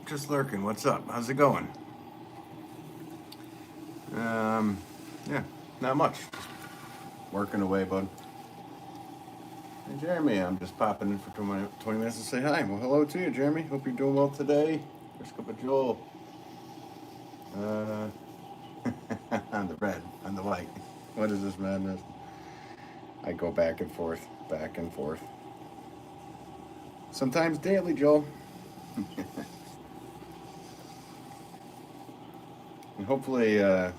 Just lurking. What's up? How's it going? Yeah, not much. Just working away, bud. Hey, Jeremy, I'm just popping in for 20 minutes to say hi. Well, hello to you, Jeremy. Hope you're doing well today. First cup of Joel. On the red, on the white. What is this madness? I go back and forth, back and forth. Sometimes daily, Joel. And hopefully, I'll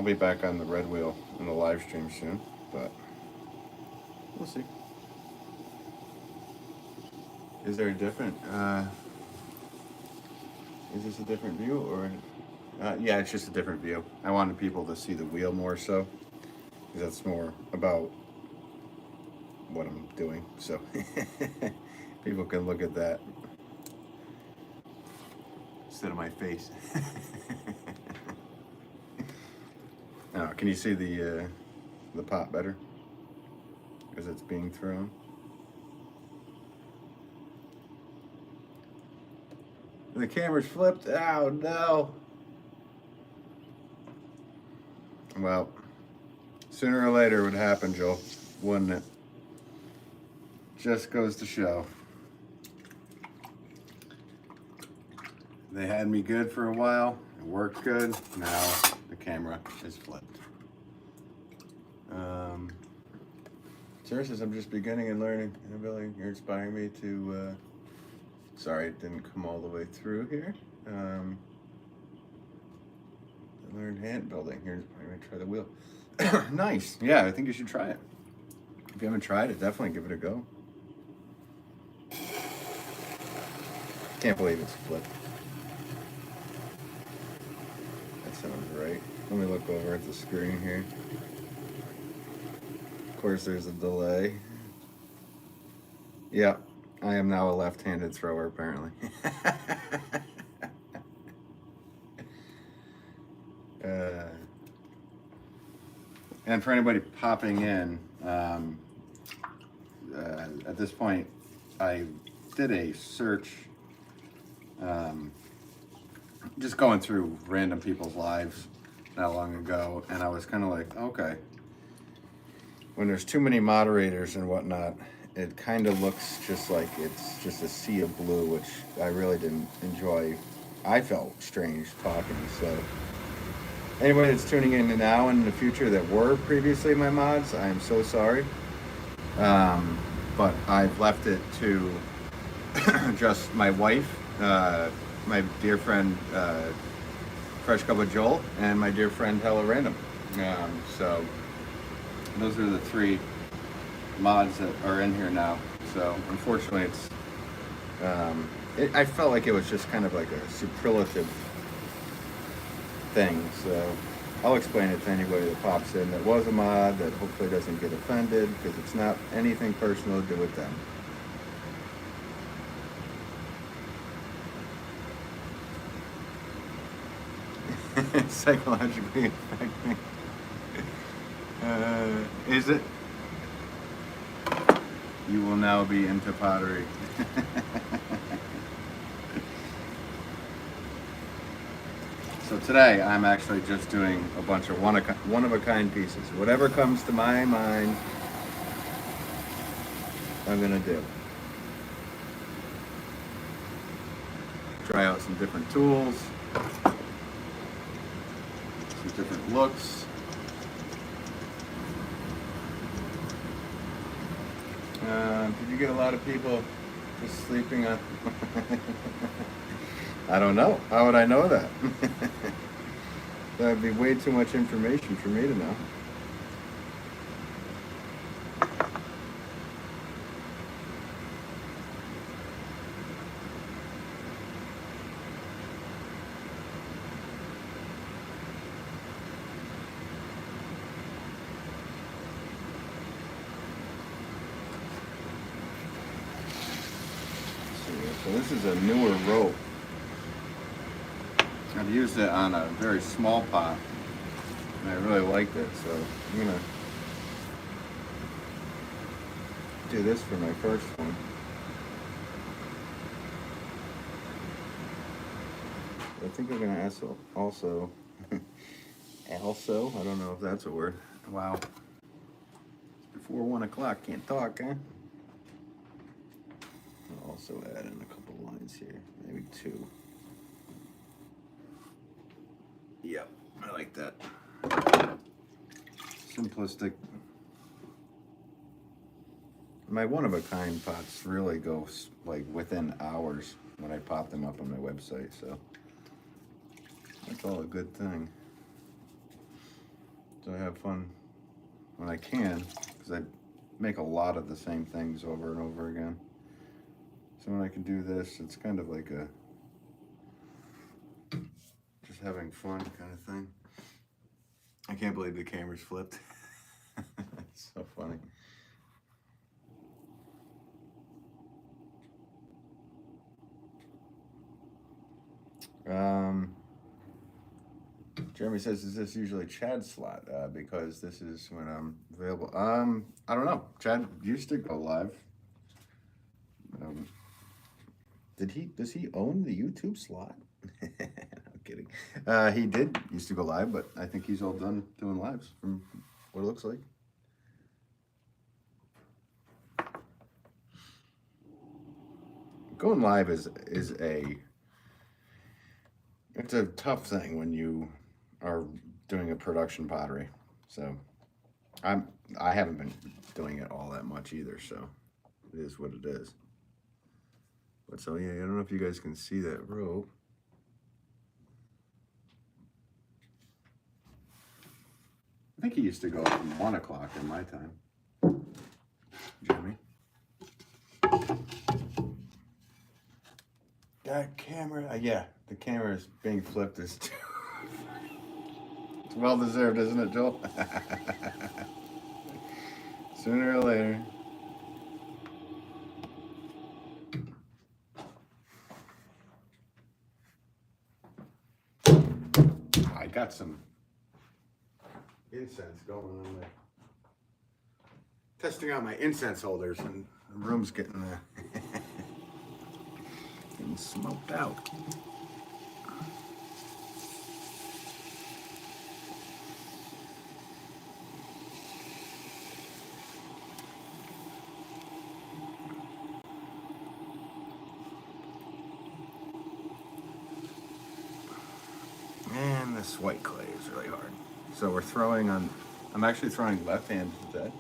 be back on the red wheel in the live stream soon, but we'll see. Is there a different, is this a different view or, yeah, it's just a different view. I wanted people to see the wheel more so, because that's more about what I'm doing, so people can look at that instead of my face. Now, can you see the pot better as it's being thrown? The camera's flipped. Oh no. Well, sooner or later it would happen, Joel, wouldn't it? Just goes to show. They had me good for a while. It worked good. Now the camera is flipped. Sarah says, I'm just beginning and learning. Billy, you're inspiring me to, sorry, it didn't come all the way through here. I learned hand building. Here's, I'm gonna try the wheel. Nice. Yeah, I think you should try it. If you haven't tried it, definitely give it a go. Can't believe it's flipped. That sounds right. Let me look over at the screen here. Of course, there's a delay. Yeah, I am now a left-handed thrower, apparently. And for anybody popping in, at this point, I did a search, just going through random people's lives not long ago, and I was kind of like, okay, when there's too many moderators and whatnot, it kind of looks just like it's just a sea of blue, which I really didn't enjoy. I felt strange talking, so anybody that's tuning in now and in the future that were previously my mods, I am so sorry. But I've left it to just my wife, my dear friend, Fresh Cup of Joel, and my dear friend Hello Random. So those are the three mods that are in here now. So unfortunately, it's I felt like it was just kind of like a superlative thing. So I'll explain it to anybody that pops in that was a mod that hopefully doesn't get offended, because it's not anything personal to do with them. Psychologically affecting. Is it? You will now be into pottery. So today I'm actually just doing a bunch of one-of-a-kind pieces. Whatever comes to my mind, I'm gonna do. Try out some different tools, some different looks. Did you get a lot of people just sleeping on? I don't know. How would I know that? That would be way too much information for me to know. So this is a newer rope. I've used it on a very small pot, and I really liked it, so I'm gonna do this for my first one. I think I'm gonna also, I don't know if that's a word. Wow. Before 1 o'clock, can't talk, huh? I'll also add in a couple lines here, maybe 2. Yep, I like that. Simplistic. My one-of-a-kind pots really go like within hours when I pop them up on my website, so that's all a good thing. So I have fun when I can, because I make a lot of the same things over and over again. So when I can do this, it's kind of like a just having fun kind of thing. I can't believe the camera's flipped. It's so funny. Jeremy says, is this usually Chad's slot? Because this is when I'm available. I don't know. Chad used to go live. Does he own the YouTube slot? I'm kidding. He did used to go live, but I think he's all done doing lives from what it looks like. Going live is it's a tough thing when you are doing a production pottery. So I haven't been doing it all that much either, so it is what it is. But so yeah, I don't know if you guys can see that rope. I think he used to go from 1 o'clock in my time. Jimmy. That camera, yeah, the camera is being flipped. It's well deserved, isn't it, Joel? Sooner or later. I got some incense going on there. Testing out my incense holders, and the room's getting getting smoked out. And this white clay is really hard. So we're throwing on, I'm actually throwing left hand today.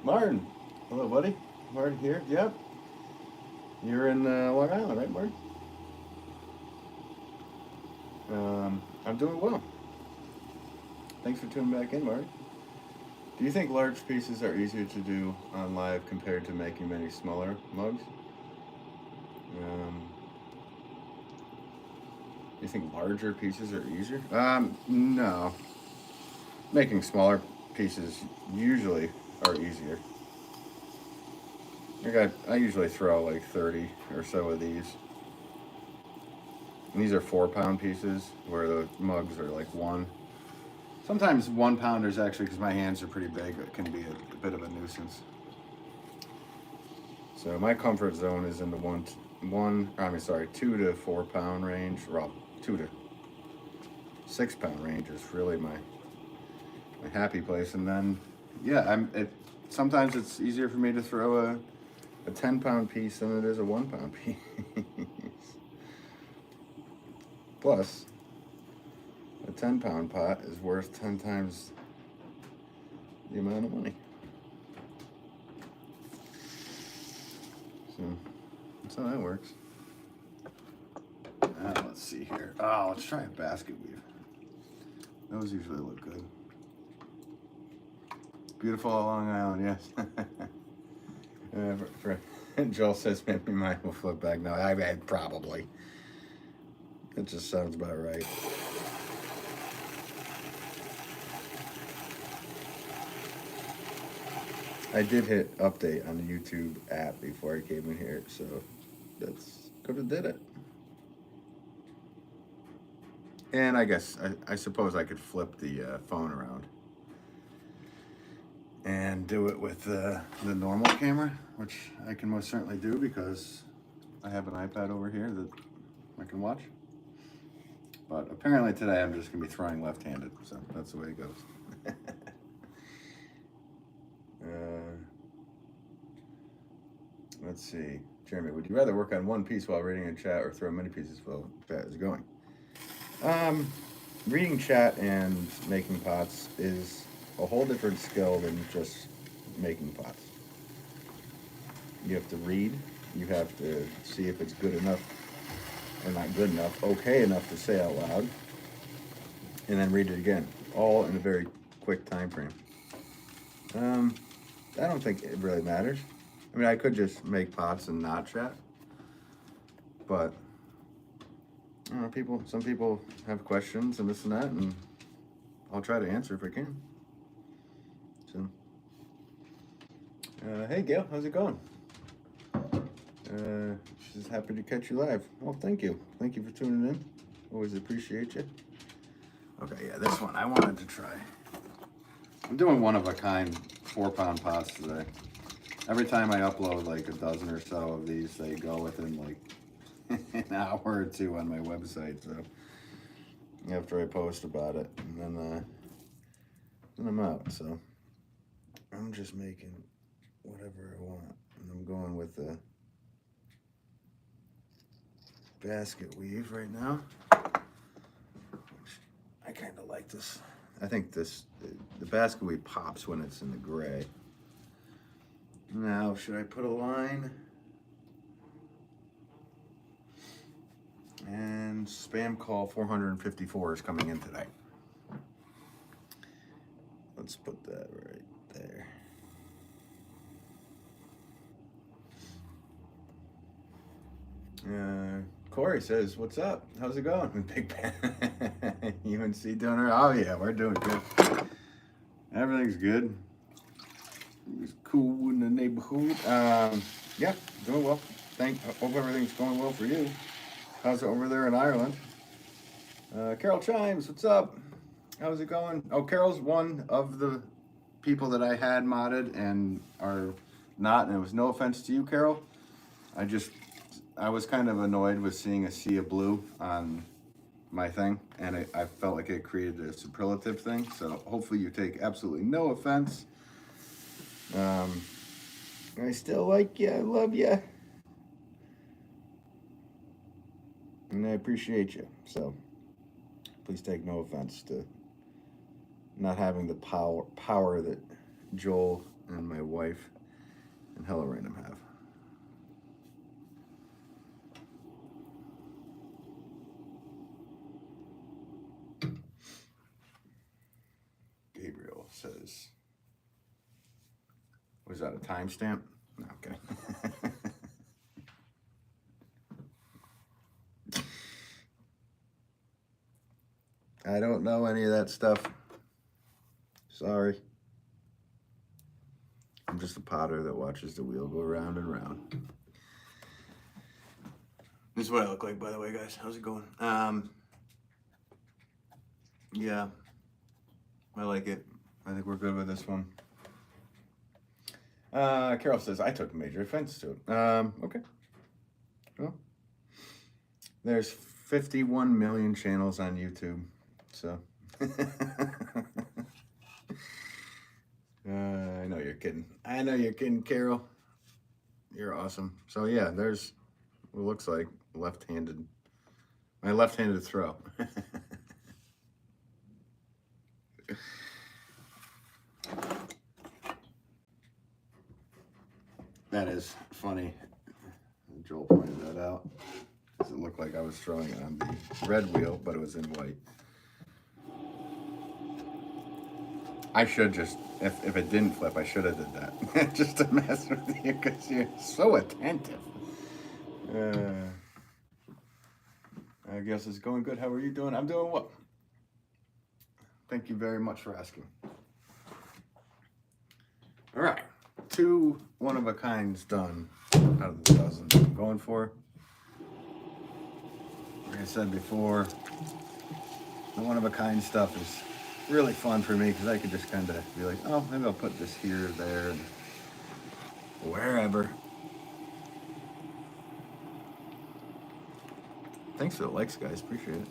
Martin, hello buddy. Martin here, yep. You're in Long Island, right, Martin? I'm doing well. Thanks for tuning back in, Martin. Do you think large pieces are easier to do on live compared to making many smaller mugs? You think larger pieces are easier? No. Making smaller pieces usually are easier. I usually throw like 30 or so of these. And these are 4-pound pieces, where the mugs are like 1. Sometimes 1 pounders actually, because my hands are pretty big, it can be a bit of a nuisance. So my comfort zone is in the 2 to 4 pound range. Well, 2 to 6 pound range is really my happy place. And then, yeah, sometimes it's easier for me to throw a 10-pound piece than it is a 1-pound piece. Plus, a 10-pound pot is worth 10 times the amount of money. So that's how that works. Let's see here. Oh, let's try a basket weave. Those usually look good. Beautiful Long Island, yes. Joel says maybe mine will flip back. No, I probably. It just sounds about right. I did hit update on the YouTube app before I came in here, so that's could have did it. And I guess I suppose I could flip the phone around and do it with the normal camera, which I can most certainly do because I have an iPad over here that I can watch. But apparently today I'm just going to be throwing left-handed, so that's the way it goes. Let's see. Jeremy, would you rather work on one piece while reading a chat or throw many pieces while chat is going? Reading chat and making pots is a whole different skill than just making pots. You have to read, you have to see if it's good enough, or not good enough, okay enough to say out loud, and then read it again, all in a very quick time frame. I don't think it really matters. I mean, I could just make pots and not chat, but I don't know, some people have questions and this and that, and I'll try to answer if I can. So, hey Gail, how's it going? She's happy to catch you live. Well, thank you. Thank you for tuning in. Always appreciate you. Okay, yeah, this one I wanted to try. I'm doing one-of-a-kind 4-pound pots today. Every time I upload like a dozen or so of these, they go within like an hour or two on my website. So after I post about it, and then I'm out. So I'm just making whatever I want, and I'm going with the basket weave right now. I kind of like this. I think the basket weave pops when it's in the gray. Now, should I put a line? And spam call 454 is coming in today. Let's put that right there. Corey says, what's up? How's it going? Big Pan. UNC doing it? Oh yeah, we're doing good. Everything's good. It's cool in the neighborhood. Yeah, doing well. Hope everything's going well for you. How's it over there in Ireland? Carol Chimes, what's up? How's it going? Oh, Carol's one of the people that I had modded and are not, and it was no offense to you, Carol. I was kind of annoyed with seeing a sea of blue on my thing, and I felt like it created a superlative thing, so hopefully you take absolutely no offense. I still like you, I love you, and I appreciate you, so please take no offense to not having the power that Joel and my wife and Hello Random have. Gabriel says, was that a timestamp? No, okay. I don't know any of that stuff. Sorry. I'm just a potter that watches the wheel go round and round. This is what I look like, by the way, guys. How's it going? Yeah, I like it. I think we're good with this one. Carol says, I took major offense to it. Okay. Well, there's 51 million channels on YouTube, so. I know you're kidding. I know you're kidding, Carol. You're awesome. So yeah, there's what looks like my left-handed throw. That is funny. Joel pointed that out. Because it looked like I was throwing it on the red wheel, but it was in white. I should just, if it didn't flip, I should have did that. Just to mess with you, because you're so attentive. I guess it's going good. How are you doing? I'm doing well. Thank you very much for asking. All right, 2 one-of-a-kinds done out of the dozen I'm going for. Like I said before, the one-of-a-kind stuff is really fun for me because I could just kind of be like, oh, maybe I'll put this here, there, and wherever. Thanks for the likes, guys. Appreciate it.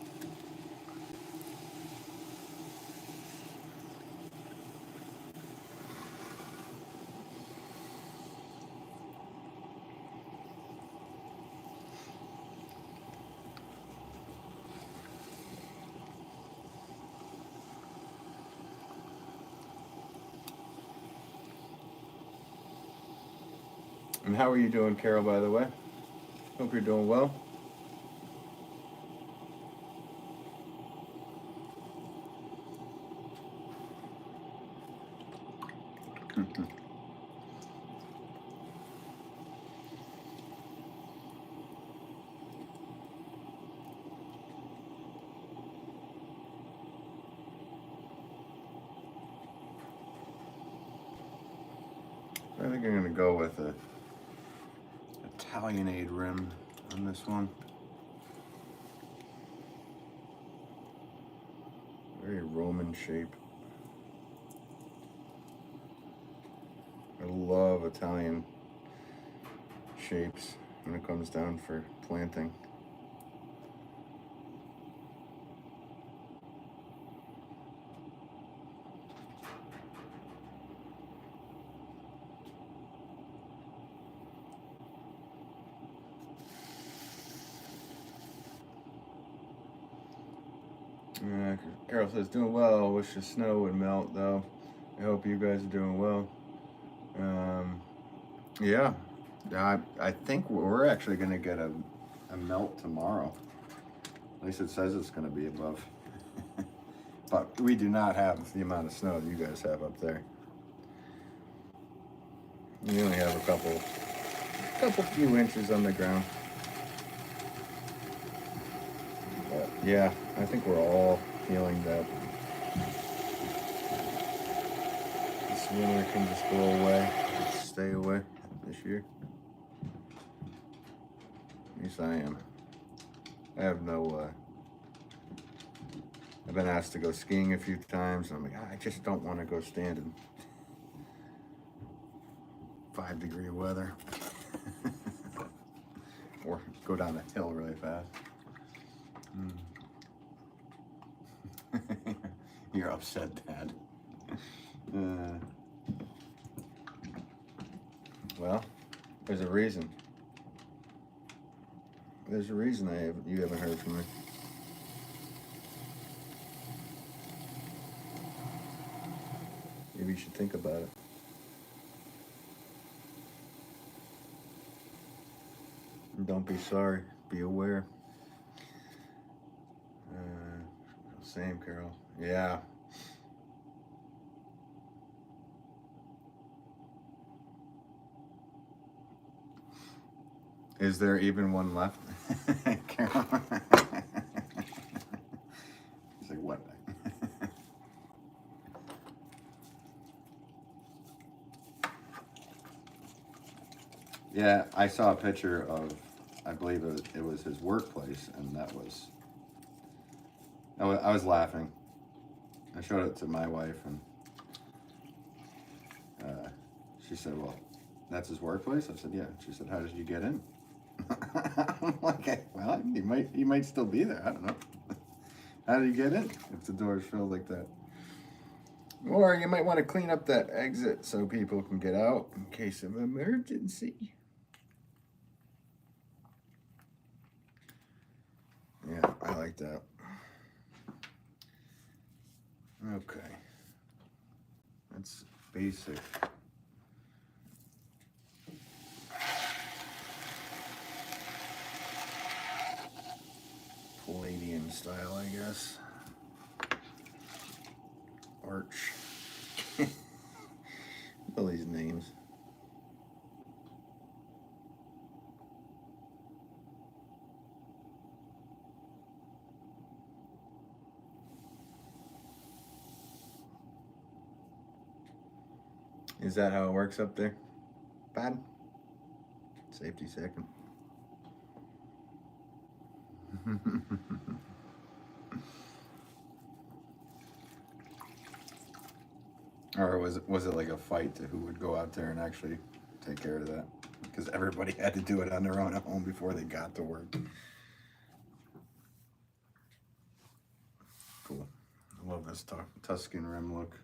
And how are you doing, Carol, by the way? Hope you're doing well. I think I'm going to go with a Italianate rim on this one. Very Roman shape. I love Italian shapes when it comes down for planting. Carol says, doing well. Wish the snow would melt, though. I hope you guys are doing well. Yeah, I think we're actually going to get a melt tomorrow. At least it says it's going to be above. But we do not have the amount of snow that you guys have up there. We only have a couple few inches on the ground. But yeah, I think we're all feeling that this winter can just go away, stay away this year. At least I am. I have no, I've been asked to go skiing a few times, and I'm like, I just don't want to go stand in 5-degree weather. Or go down a hill really fast. You're upset, Dad. Well, there's a reason. There's a reason you haven't heard from me. Maybe you should think about it. And don't be sorry. Be aware. Same, Carol. Yeah. Is there even one left? Carol. He's like, what? Yeah, I saw a picture of, I believe it was his workplace, and that was, I was laughing. I showed it to my wife, and she said, well, that's his workplace? I said, yeah. She said, how did you get in? I'm like, well, he might still be there. I don't know. How do you get in if the door's filled like that? Or you might want to clean up that exit so people can get out in case of emergency. Yeah, I like that. Okay. That's basic. Palladian style, I guess. Arch. All these names. Is that how it works up there? Bad? Safety second. Or was it like a fight to who would go out there and actually take care of that? Because everybody had to do it on their own at home before they got to work. this Tuscan rim look.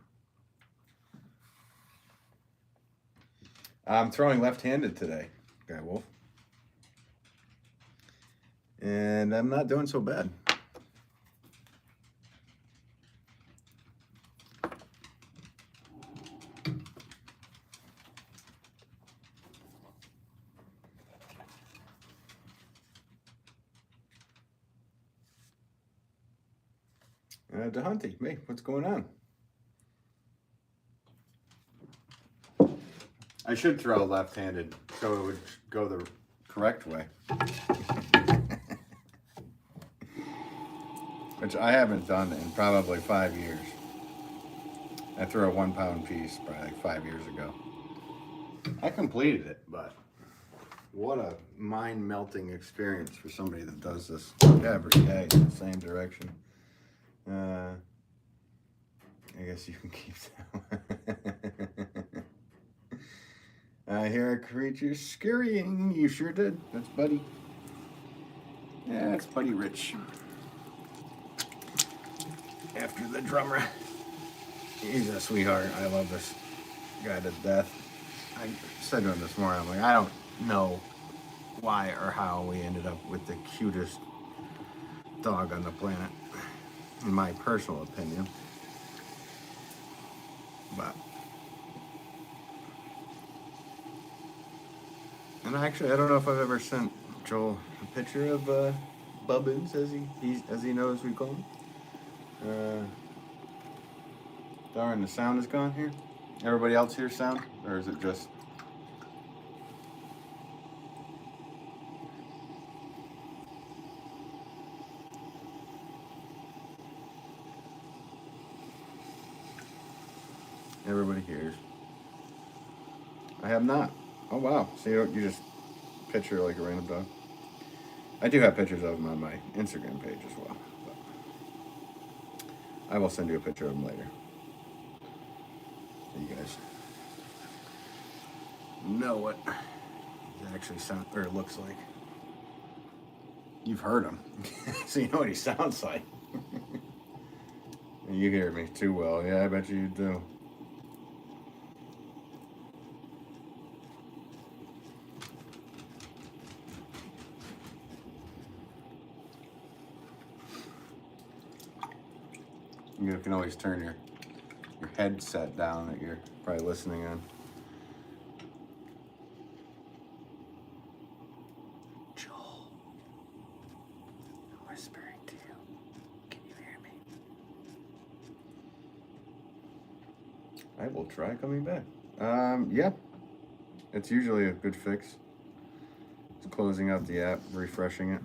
I'm throwing left-handed today, Guy Wolff. And I'm not doing so bad. DeHunty, hey, what's going on? I should throw left-handed so it would go the correct way. Which I haven't done in probably 5 years. I threw a 1 pound piece probably like 5 years ago. I completed it, but what a mind-melting experience for somebody that does this every day in the same direction. I guess you can keep that one. I hear a creature scurrying. You sure did. That's Buddy. Yeah, it's Buddy Rich. After the drummer. He's a sweetheart. I love this guy to death. I said to him this morning, I'm like, I don't know why or how we ended up with the cutest dog on the planet, in my personal opinion. But, and actually, I don't know if I've ever sent Joel a picture of Bubbins, as he knows we call him. Darn, the sound is gone here. Everybody else hear sound, or is it just? Everybody hears. I have not. Oh wow! So you just picture like a random dog. I do have pictures of him on my Instagram page as well. But I will send you a picture of him later. So you guys know what he actually sounds or looks like. You've heard him, so you know what he sounds like. You hear me too well. Yeah, I bet you do. You can always turn your headset down that you're probably listening on. Joel, I'm whispering to you. Can you hear me? I will try coming back. Yeah. It's usually a good fix. It's closing out the app, refreshing it.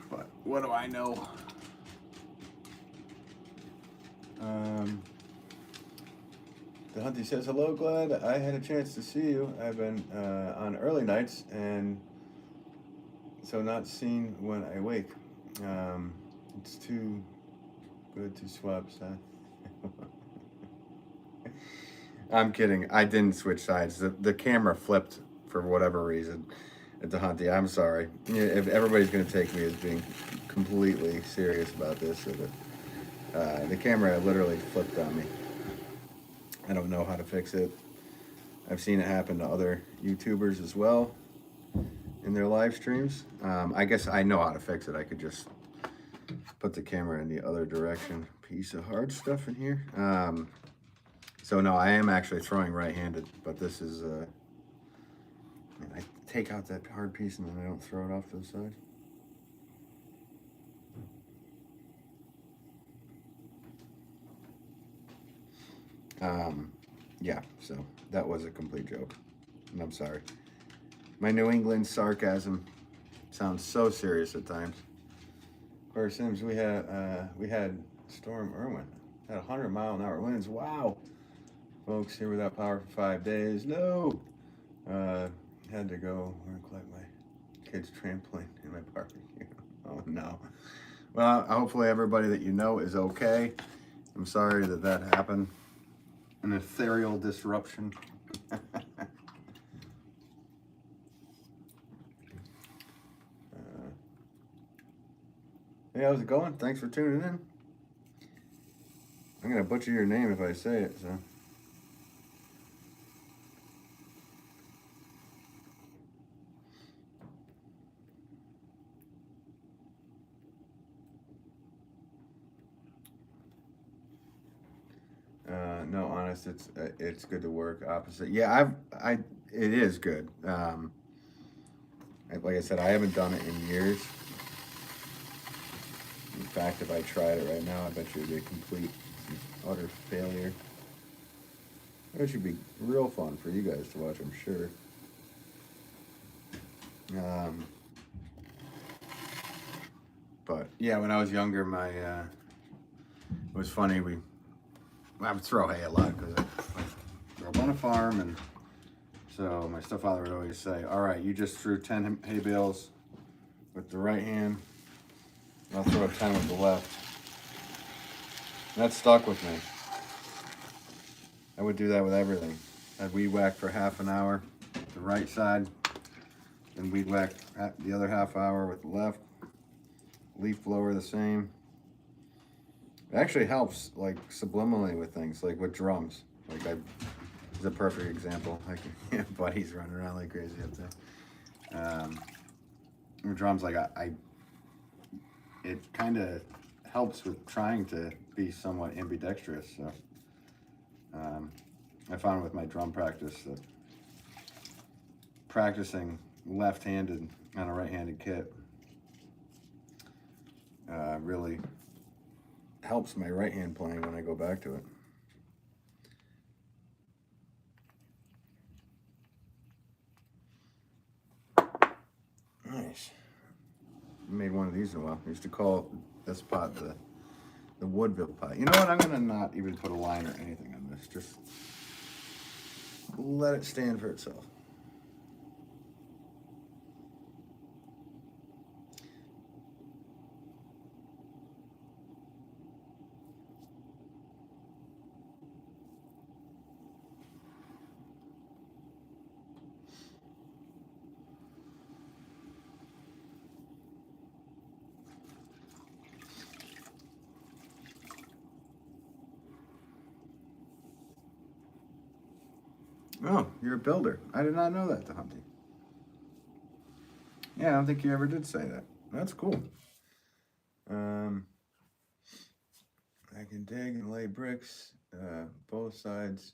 But what do I know? The Hunty says, hello, glad I had a chance to see you. I've been on early nights and so not seen when I wake. It's too good to swap sides. I'm kidding. I didn't switch sides. The camera flipped for whatever reason at the Hunty. I'm sorry. If everybody's going to take me as being completely serious about this, so that the camera literally flipped on me. I don't know how to fix it. I've seen it happen to other YouTubers as well in their live streams. I guess I know how to fix it. I could just put the camera in the other direction. Piece of hard stuff in here. So no, I am actually throwing right-handed, but this is, I take out that hard piece and then I don't throw it off to the side. Yeah, so that was a complete joke, and I'm sorry. My New England sarcasm sounds so serious at times. For Sims, we had Storm Irwin at 100-mile-an-hour winds. Wow, folks, here without power for 5 days. No, had to go and collect my kid's trampoline in my barbecue. Oh no. Well, hopefully everybody that you know is okay. I'm sorry that happened. An ethereal disruption. Hey, how's it going? Thanks for tuning in. I'm gonna butcher your name if I say it, so. No, honest, it's good to work opposite. Yeah, it is good. Like I said, I haven't done it in years. In fact, if I tried it right now, I bet you it'd be a complete, utter failure. It should be real fun for you guys to watch, I'm sure. But yeah, when I was younger, it was funny. I would throw hay a lot because I grew up on a farm, and so my stepfather would always say, "All right, you just threw 10 hay bales with the right hand. I'll throw 10 with the left." And that stuck with me. I would do that with everything. I'd weed whack for half an hour, the right side, and weed whack the other half hour with the left. Leaf blower the same. It actually helps, like, subliminally with things, like with drums. Like, it's a perfect example. Like, Buddy's running around like crazy up there. With drums, like, it kind of helps with trying to be somewhat ambidextrous. So, I found with my drum practice that practicing left-handed on a right-handed kit really helps my right hand playing when I go back to it. Nice. I made one of these in a while. I used to call this pot the Woodville pot. You know what? I'm gonna not even put a line or anything on this. Just let it stand for itself. Oh, you're a builder. I did not know that, to Humpty. Yeah, I don't think you ever did say that. That's cool. I can dig and lay bricks, both sides,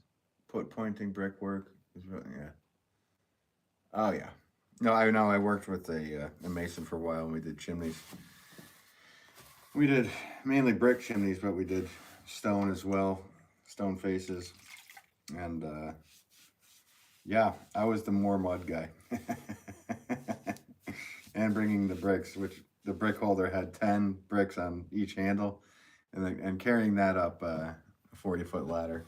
put pointing brickwork. Yeah. Oh yeah. No, I know. I worked with a mason for a while, and we did chimneys. We did mainly brick chimneys, but we did stone as well, stone faces, and yeah, I was the more mud guy. And bringing the bricks, which the brick holder had 10 bricks on each handle, and carrying that up a 40-foot ladder.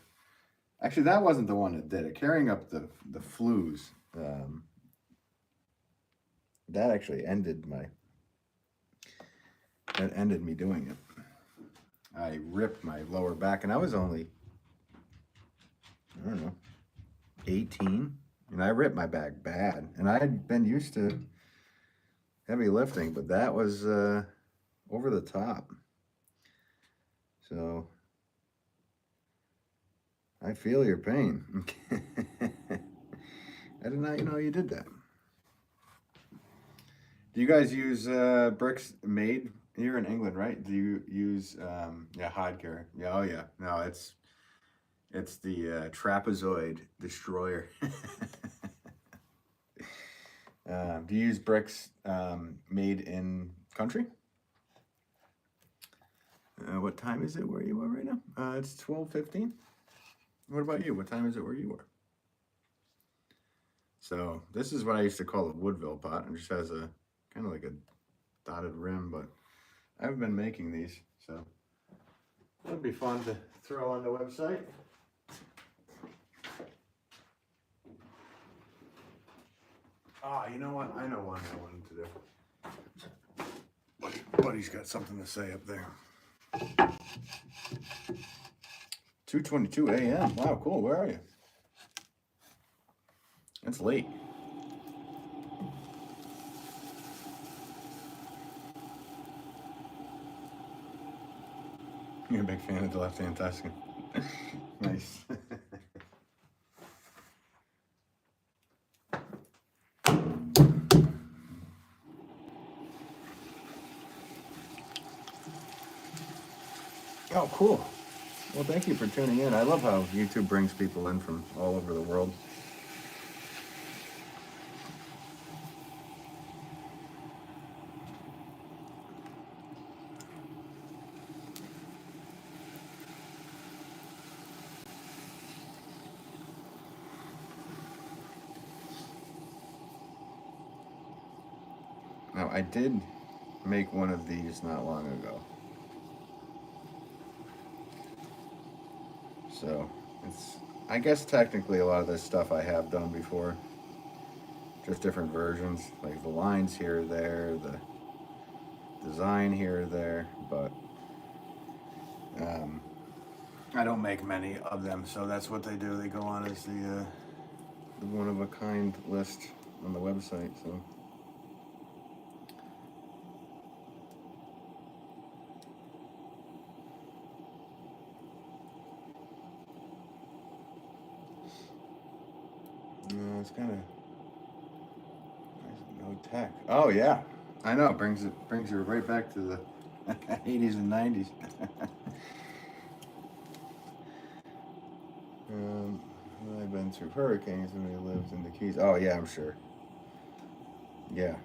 Actually, that wasn't the one that did it. Carrying up the flues, that actually ended me doing it. I ripped my lower back, and I was only, I don't know, 18, and I ripped my back bad. And I had been used to heavy lifting, but that was over the top. So I feel your pain. I did not know you did that. Do you guys use bricks made here in England, right? Do you use yeah, Hodger? Yeah, oh yeah. No, it's the trapezoid destroyer. Do you use bricks made in country? What time is it where you are right now? It's 12:15. What about you? What time is it where you are? So this is what I used to call a Woodville pot. It just has a kind of like a dotted rim, but I haven't been making these, so it'd be fun to throw on the website. Ah, you know what? I know one I wanted to do. Buddy's got something to say up there. 2:22 a.m. Wow, cool. Where are you? It's late. You're a big fan of the left-hand Tuscan. Nice. Oh, cool. Well, thank you for tuning in. I love how YouTube brings people in from all over the world. Now, I did make one of these not long ago. So, it's, I guess technically a lot of this stuff I have done before. Just different versions, like the lines here or there, the design here or there, but I don't make many of them, so that's what they do. They go on as the one-of-a-kind list on the website, so. No, it's kind of no tech. Oh yeah, I know. It brings you right back to the 80s and 90s. I've been through hurricanes when we lived in the Keys. Oh yeah, I'm sure. Yeah,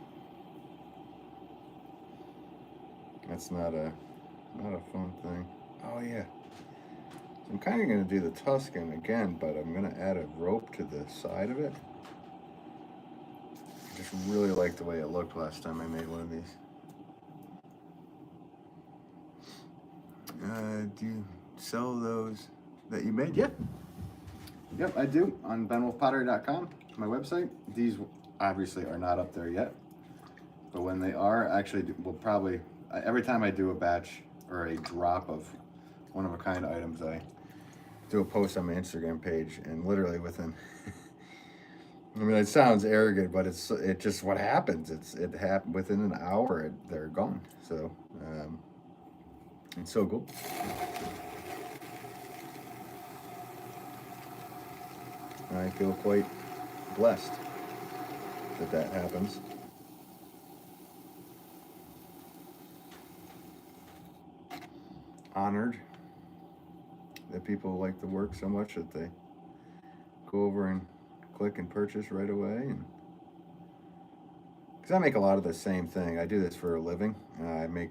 that's not a fun thing. Oh yeah. I'm kind of going to do the Tuscan again, but I'm going to add a rope to the side of it. I just really like the way it looked last time I made one of these. Do you sell those that you made? Yeah. Yep, I do, on benwolfpottery.com, my website. These obviously are not up there yet, but when they are, actually, we'll probably, every time I do a batch or a drop of one-of-a-kind items, I do a post on my Instagram page, and literally within, I mean, it sounds arrogant, but it's just what happens. It happened within an hour. They're gone. So it's so cool. I feel quite blessed that happens. Honored that people like the work so much that they go over and click and purchase right away. And because I make a lot of the same thing. I do this for a living. I make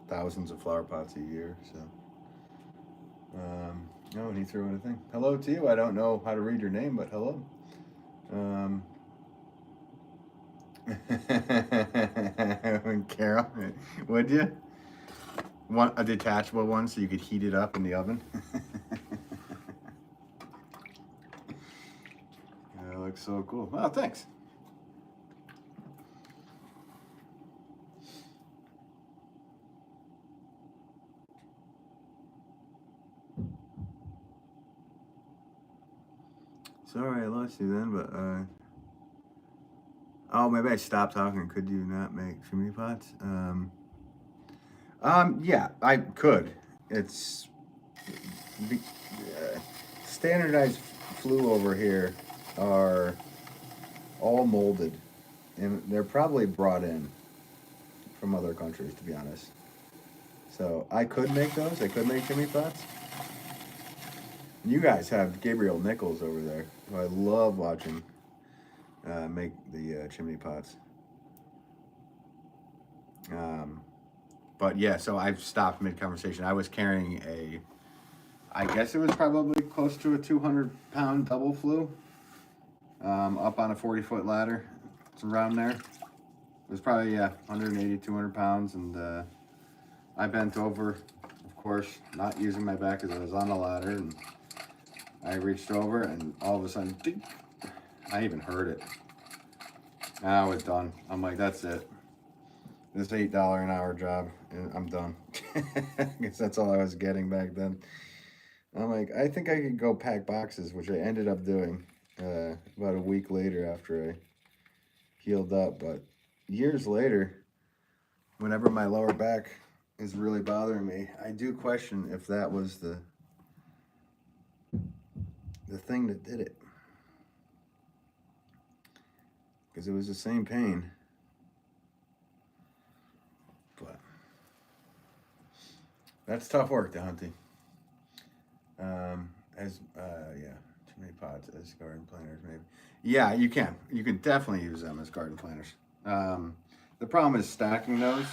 thousands of flower pots a year. So, no, and he threw in a thing. Hello to you. I don't know how to read your name, but hello. Carol, would you? Want a detachable one so you could heat it up in the oven? That looks so cool. Well, thanks. Sorry I lost you then, but oh, maybe I stopped talking. Could you not make chimney pots? Yeah, I could. It's standardized flue over here are all molded, and they're probably brought in from other countries, to be honest. So I could make those. I could make chimney pots. You guys have Gabriel Nichols over there, who I love watching make the chimney pots. But yeah, so I've stopped mid-conversation. I was carrying I guess it was probably close to a 200-pound double flue up on a 40-foot ladder. It's around there. It was probably, 180, 200 pounds, and I bent over, of course, not using my back because I was on the ladder, and I reached over, and all of a sudden, ding, I even heard it. I was done. I'm like, that's it. This $8 an hour job, and I'm done. I guess that's all I was getting back then. I'm like, I think I could go pack boxes, which I ended up doing about a week later after I healed up. But years later, whenever my lower back is really bothering me. I do question if that was the thing that did it, because it was the same pain. But that's tough work, Dante. Yeah, too many pots as garden planters, maybe. Yeah, you can. You can definitely use them as garden planters. The problem is stacking those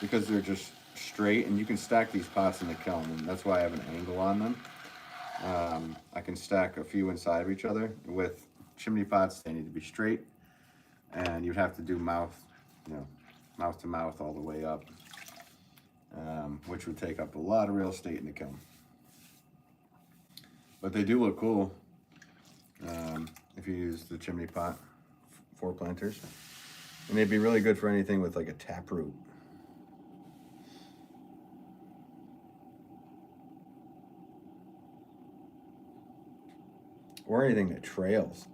because they're just straight, and you can stack these pots in the kiln, and that's why I have an angle on them. I can stack a few inside of each other. With chimney pots, they need to be straight, and you'd have to do mouth to mouth all the way up, which would take up a lot of real estate in the kiln. But they do look cool if you use the chimney pot for planters. And they'd be really good for anything with like a taproot. Or anything that trails.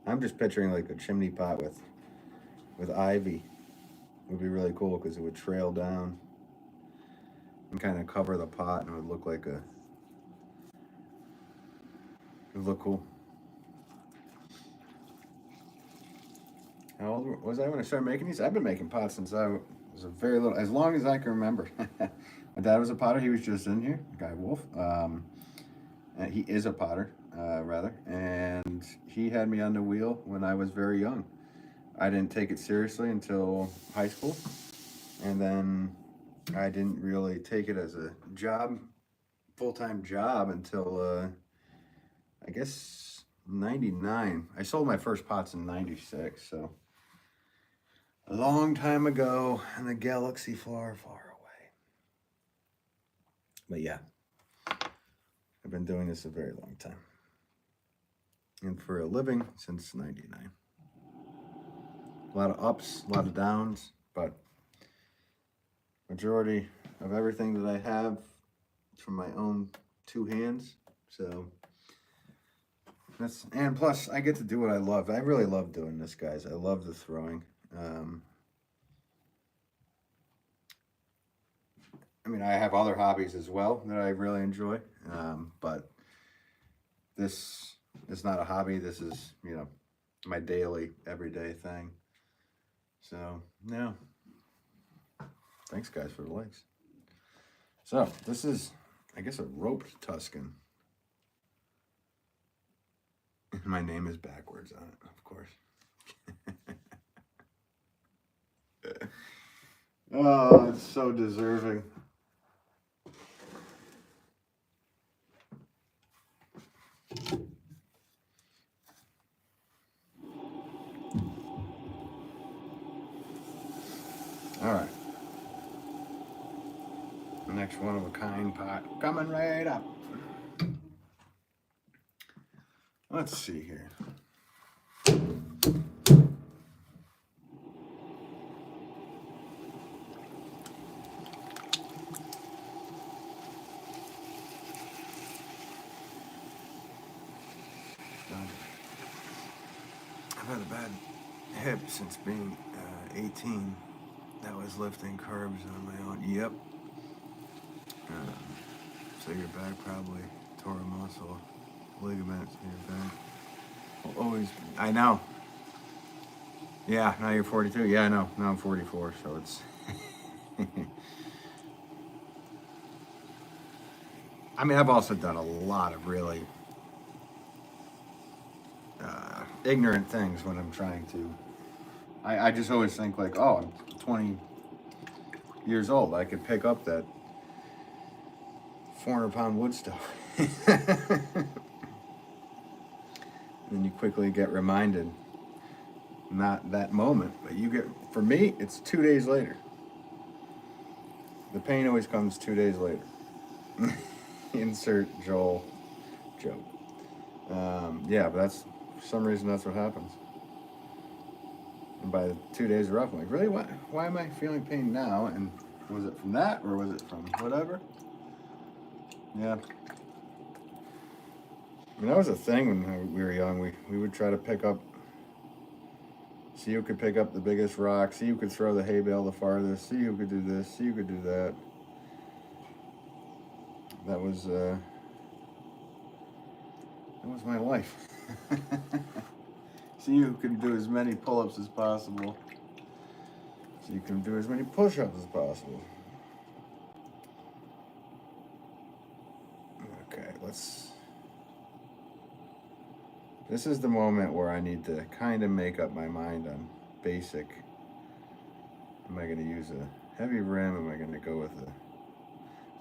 I'm just picturing like a chimney pot with ivy. It would be really cool because it would trail down and kind of cover the pot, and it would look like it would look cool. How old was I when I started making these? I've been making pots since I was a very little, as long as I can remember. My dad was a potter. He was just in here, the guy Wolff. And he is a potter, rather. And he had me on the wheel when I was very young. I didn't take it seriously until high school. And then I didn't really take it as a job, full-time job, until, I guess, 99. I sold my first pots in 96, so a long time ago in a galaxy far, far away. But yeah, I've been doing this a very long time. And for a living since 99. A lot of ups, a lot of downs, but majority of everything that I have from my own two hands. So and plus I get to do what I love. I really love doing this, guys. I love the throwing. I mean, I have other hobbies as well that I really enjoy, but this is not a hobby. This is, my daily, everyday thing. So, yeah. Thanks, guys, for the likes. So, this is, I guess, a roped Tuscan. My name is backwards on it, of course. Oh, it's so deserving. All right. Next one of a kind pot coming right up. Let's see here. I've had a bad hip since being 18. That was lifting carbs on my own. Yep. So your back probably tore a muscle, ligaments in your back. Always, I know. Yeah, now you're 42. Yeah, I know. Now I'm 44, so it's. I mean, I've also done a lot of really ignorant things when I'm trying to. I just always think like, oh, I'm 20 years old. I could pick up that 400-pound wood stuff. And you quickly get reminded, not that moment, but you get, for me, it's 2 days later. The pain always comes 2 days later. Insert Joel joke. Yeah, but that's, for some reason, that's what happens. And by the 2 days are up, I'm like, really? Why am I feeling pain now? And was it from that, or was it from whatever? Yeah. I mean, that was a thing when we were young. We would try to pick up, see who could pick up the biggest rock, see who could throw the hay bale the farthest, see who could do this, see who could do that. that was my life. So you can do as many pull-ups as possible. So you can do as many push-ups as possible. Okay, this is the moment where I need to kind of make up my mind on basic. Am I going to use a heavy rim? Am I going to go with a...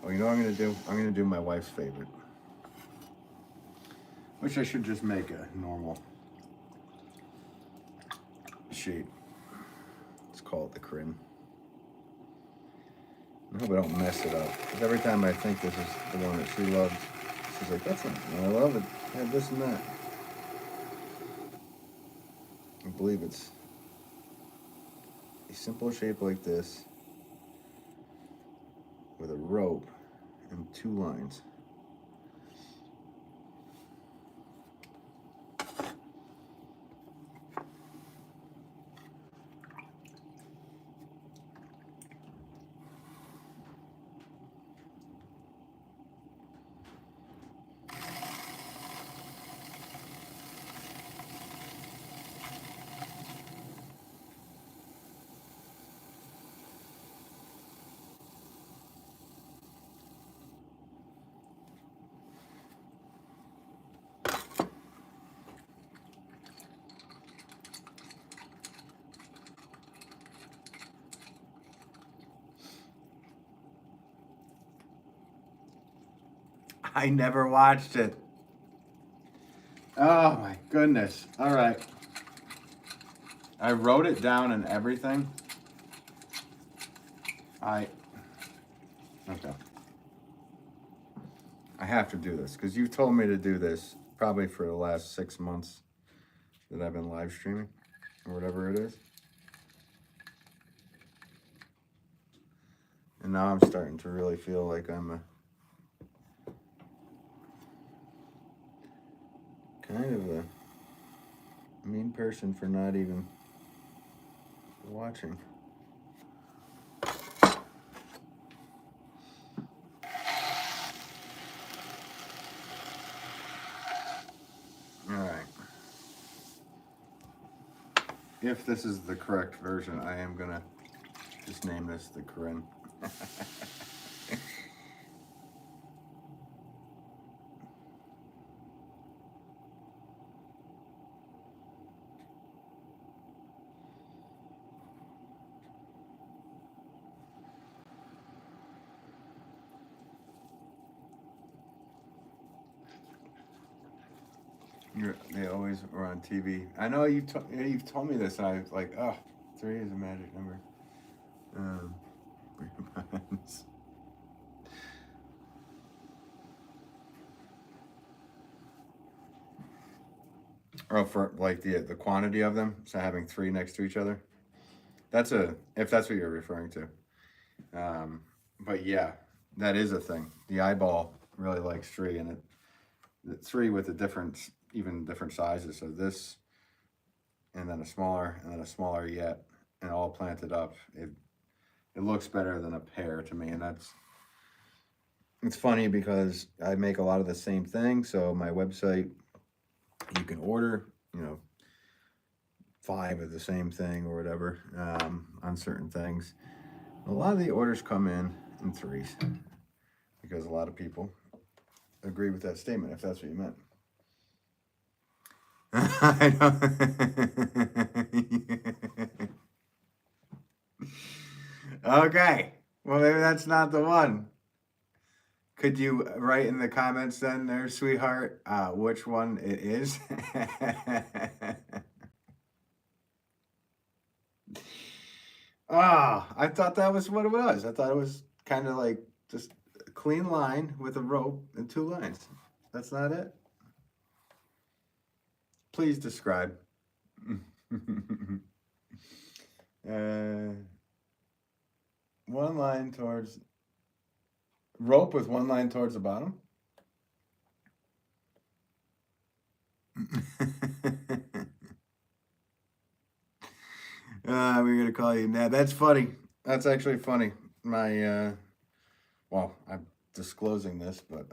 Oh, you know what I'm going to do? I'm going to do my wife's favorite. Which I should just make a normal shape. Let's call it the crim. I hope I don't mess it up. Because every time I think this is the one that she loves, she's like, that's not, I love it. I have this and that. I believe it's a simple shape like this with a rope and 2 lines. I never watched it. Oh my goodness. All right. I wrote it down and everything. Okay. I have to do this because you've told me to do this probably for the last 6 months that I've been live streaming or whatever it is. And now I'm starting to really feel like I'm a kind of a mean person for not even watching. All right. If this is the correct version, I am gonna just name this the Corinne. They always were on TV. I know you've told me this, and I was like, oh, 3 is a magic number. Oh, for like the quantity of them, so having 3 next to each other. If that's what you're referring to. But yeah, that is a thing. The eyeball really likes 3, and 3 with even different sizes. So this, and then a smaller yet, and all planted up. It looks better than a pair to me, and it's funny because I make a lot of the same thing. So my website, you can order, 5 of the same thing or whatever on certain things. A lot of the orders come in 3s because a lot of people agree with that statement, if that's what you meant. I know. Okay. Well, maybe that's not the one. Could you write in the comments then there, sweetheart, which one it is? I thought that was what it was. I thought it was kind of like just a clean line with a rope and 2 lines. That's not it? Please describe. One line towards... Rope with 1 line towards the bottom? We're going to call you Ned. That's funny. That's actually funny. My, well, disclosing this, but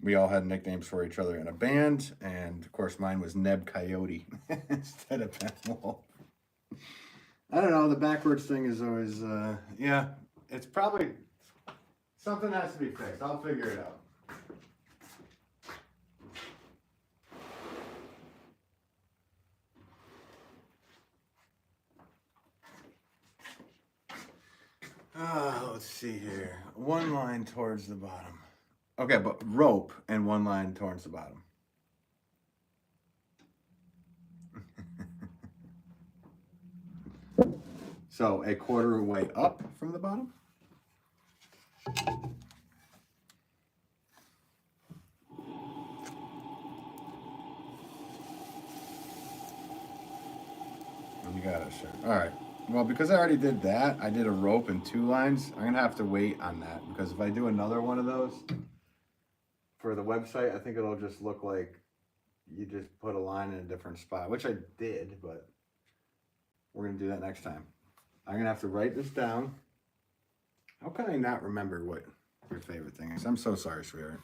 we all had nicknames for each other in a band, and of course mine was Neb Coyote instead of Ben Wolff. I don't know, the backwards thing is always, yeah, it's probably, something has to be fixed. I'll figure it out. Let's see here. One line towards the bottom. Okay, but rope and one line towards the bottom. So a quarter way up from the bottom. You got it, sure. All right. Well, because I already did that, I did a rope and 2 lines. I'm gonna have to wait on that because if I do another one of those for the website, I think it'll just look like you just put a line in a different spot, which I did, but we're gonna do that next time. I'm gonna have to write this down. How can I not remember what your favorite thing is? I'm so sorry, sweetheart.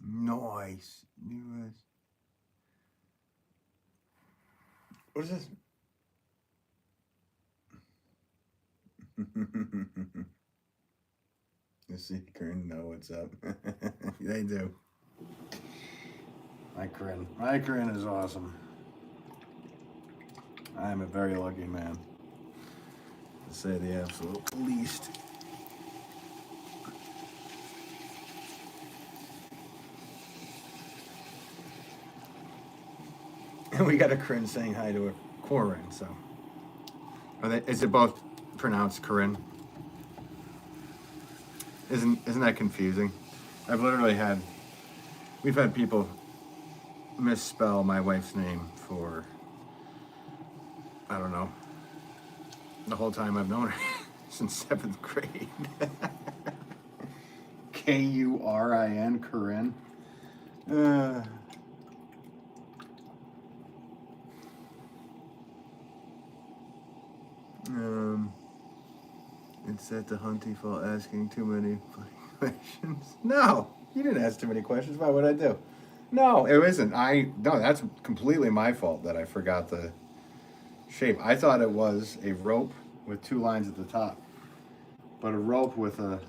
Nice. What is this? The secret know what's up. They do. My Corinne is awesome. I am a very lucky man, to say the absolute least. And we got a Corinne saying hi to a Corinne, so. Is it both pronounced Corinne? Isn't that confusing? We've had people misspell my wife's name for, I don't know, the whole time I've known her, since 7th grade. Kurin, Corinne. It's at the hunting fault asking too many questions. No, you didn't ask too many questions. Why would I do? No, it isn't. No, that's completely my fault that I forgot the shape. I thought it was a rope with 2 lines at the top, but a rope with a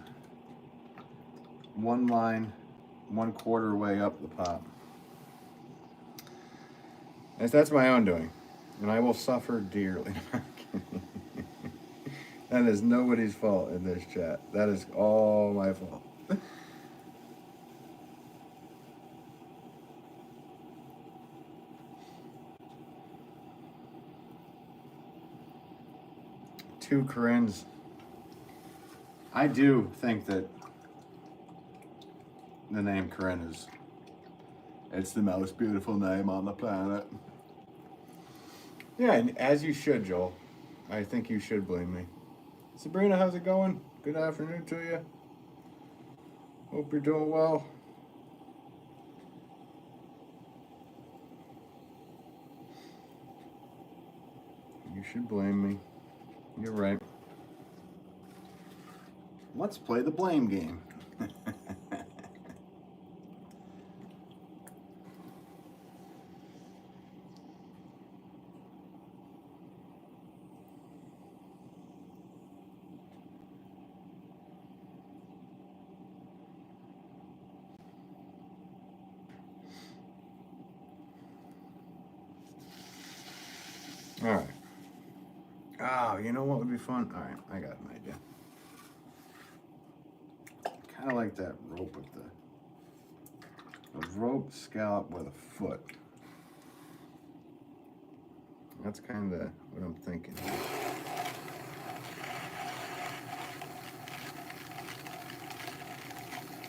1 line, 1/4 way up the top. That's my own doing, and I will suffer dearly. That is nobody's fault in this chat. That is all my fault. Two Corinnes. I do think that the name Corinne it's the most beautiful name on the planet. Yeah, and as you should, Joel. I think you should blame me. Sabrina, how's it going? Good afternoon to you. Hope you're doing well. You should blame me. You're right. Let's play the blame game. All right. Oh, you know what would be fun? All right, I got an idea. Kind of like that rope with a rope scallop with a foot. That's kind of what I'm thinking.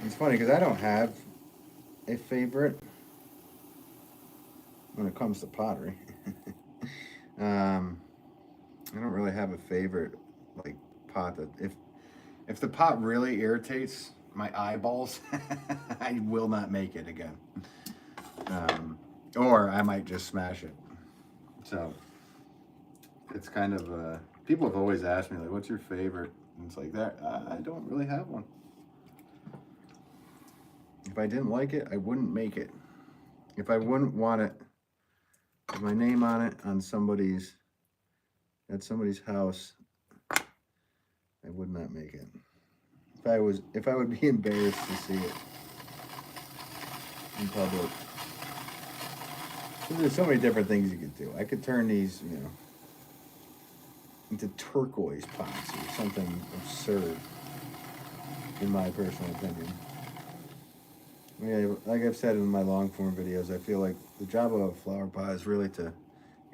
It's funny because I don't have a favorite when it comes to pottery. I don't really have a favorite like pot that if the pot really irritates my eyeballs, I will not make it again. Or I might just smash it. So it's kind of, people have always asked me, like, what's your favorite? And it's like that, I don't really have one. If I didn't like it, I wouldn't make it. If I wouldn't want it, with my name on it, on somebody's, at somebody's house, I would not make it. If I would be embarrassed to see it in public. There's so many different things you could do. I could turn these, you know, into turquoise pots or something absurd, in my personal opinion. Yeah, like I've said in my long form videos, I feel like the job of a flower pot is really to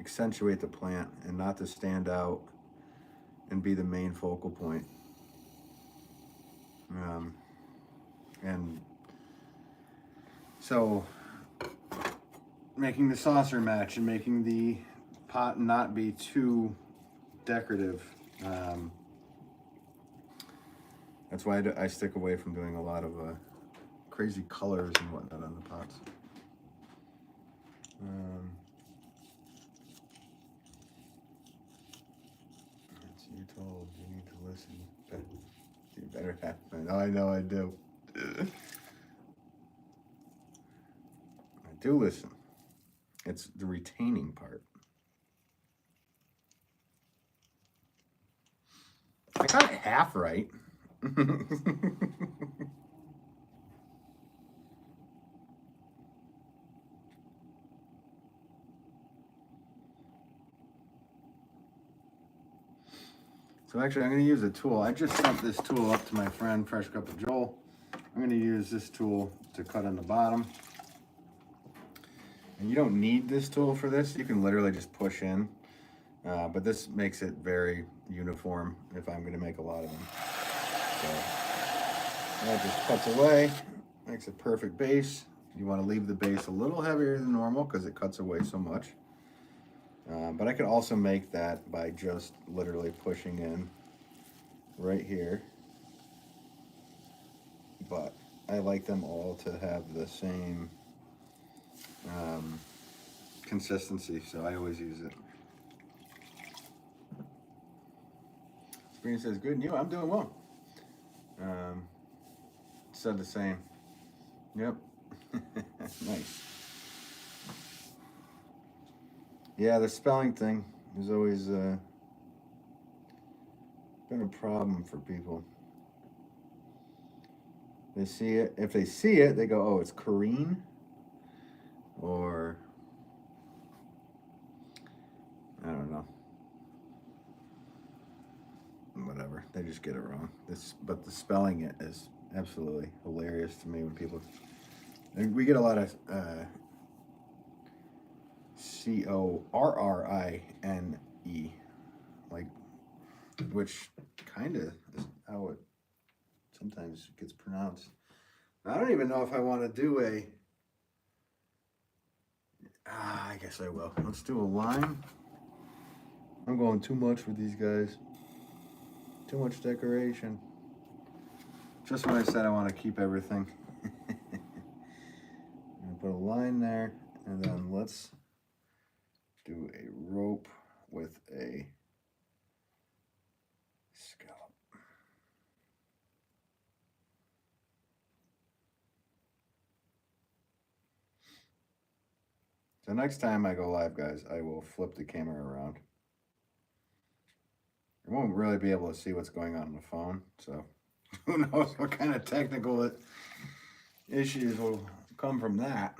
accentuate the plant and not to stand out and be the main focal point. And so making the saucer match and making the pot not be too decorative. That's why I stick away from doing a lot of crazy colors and whatnot on the pots. You told, you need to listen. You better have. I know I do. I do listen. It's the retaining part. I got it half right. So actually, I'm going to use a tool. I just sent this tool up to my friend, Fresh Cup of Joel. I'm going to use this tool to cut on the bottom. And you don't need this tool for this. You can literally just push in. But this makes it very uniform if I'm going to make a lot of them. So that just cuts away, makes a perfect base. You want to leave the base a little heavier than normal because it cuts away so much. But I could also make that by just literally pushing in right here. But I like them all to have the same consistency, so I always use it. Sabrina says, good, and you? I'm doing well. Said the same. Yep. Nice. Yeah, the spelling thing is always been a problem for people. They see it. If they see it, they go, oh, it's Corrine. Or, I don't know. Whatever. They just get it wrong. But the spelling it is absolutely hilarious to me when people... We get a lot of Corrine, like, which kind of is how it sometimes gets pronounced. I don't even know if I want to do a... I guess I will. Let's do a line. I'm going too much with these guys. Too much decoration. Just when I said I want to keep everything. I'm going to put a line there, and then let's do a rope with a scallop. So next time I go live, guys, I will flip the camera around. I won't really be able to see what's going on the phone, so who knows what kind of technical issues will come from that.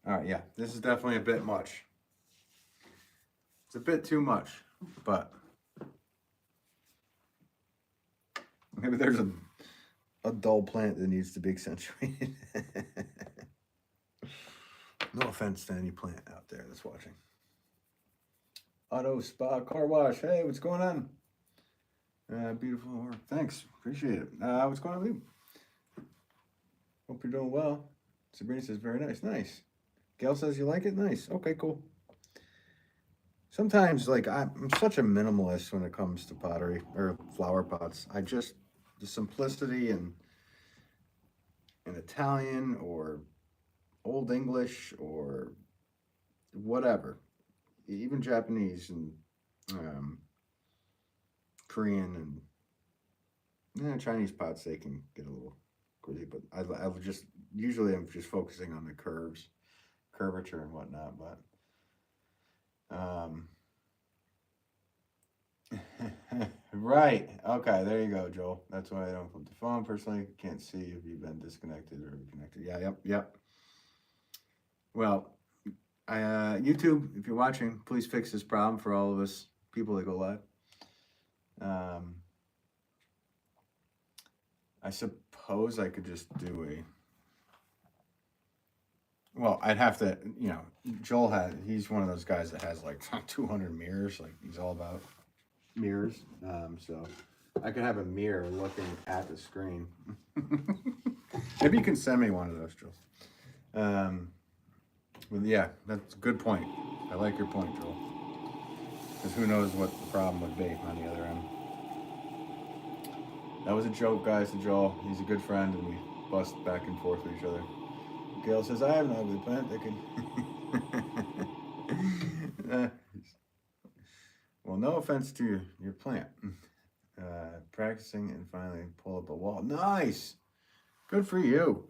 All right, yeah, this is definitely a bit much. It's a bit too much, but maybe there's a dull plant that needs to be accentuated. No offense to any plant out there that's watching. Auto Spa Car Wash. Hey, what's going on? Beautiful work. Thanks. Appreciate it. What's going on with you? Hope you're doing well. Sabrina says, very nice. Nice. Gail says you like it? Nice. Okay, cool. sometimes, like, I'm such a minimalist when it comes to pottery or flower pots. The simplicity and in Italian or Old English or whatever, even Japanese and um, Korean and Chinese pots, they can get a little crazy. But I would just usually I'm just focusing on the curves, curvature and whatnot. But right, okay, there you go, Joel. That's why I don't flip the phone. Personally, can't see if you've been disconnected or reconnected. Yeah, yep. Well, YouTube, if you're watching, please fix this problem for all of us people that go live. I suppose I could just do well, I'd have to, he's one of those guys that has like 200 mirrors. Like, he's all about mirrors. So I could have a mirror looking at the screen. Maybe you can send me one of those, Joel. Well, yeah, that's a good point. I like your point, Joel. Because who knows what the problem would be on the other end. That was a joke, guys, to Joel. He's a good friend, and we bust back and forth with each other. Gail says, I have an ugly plant that can... well, no offense to your plant. Practicing and finally pull up a wall. Nice! Good for you.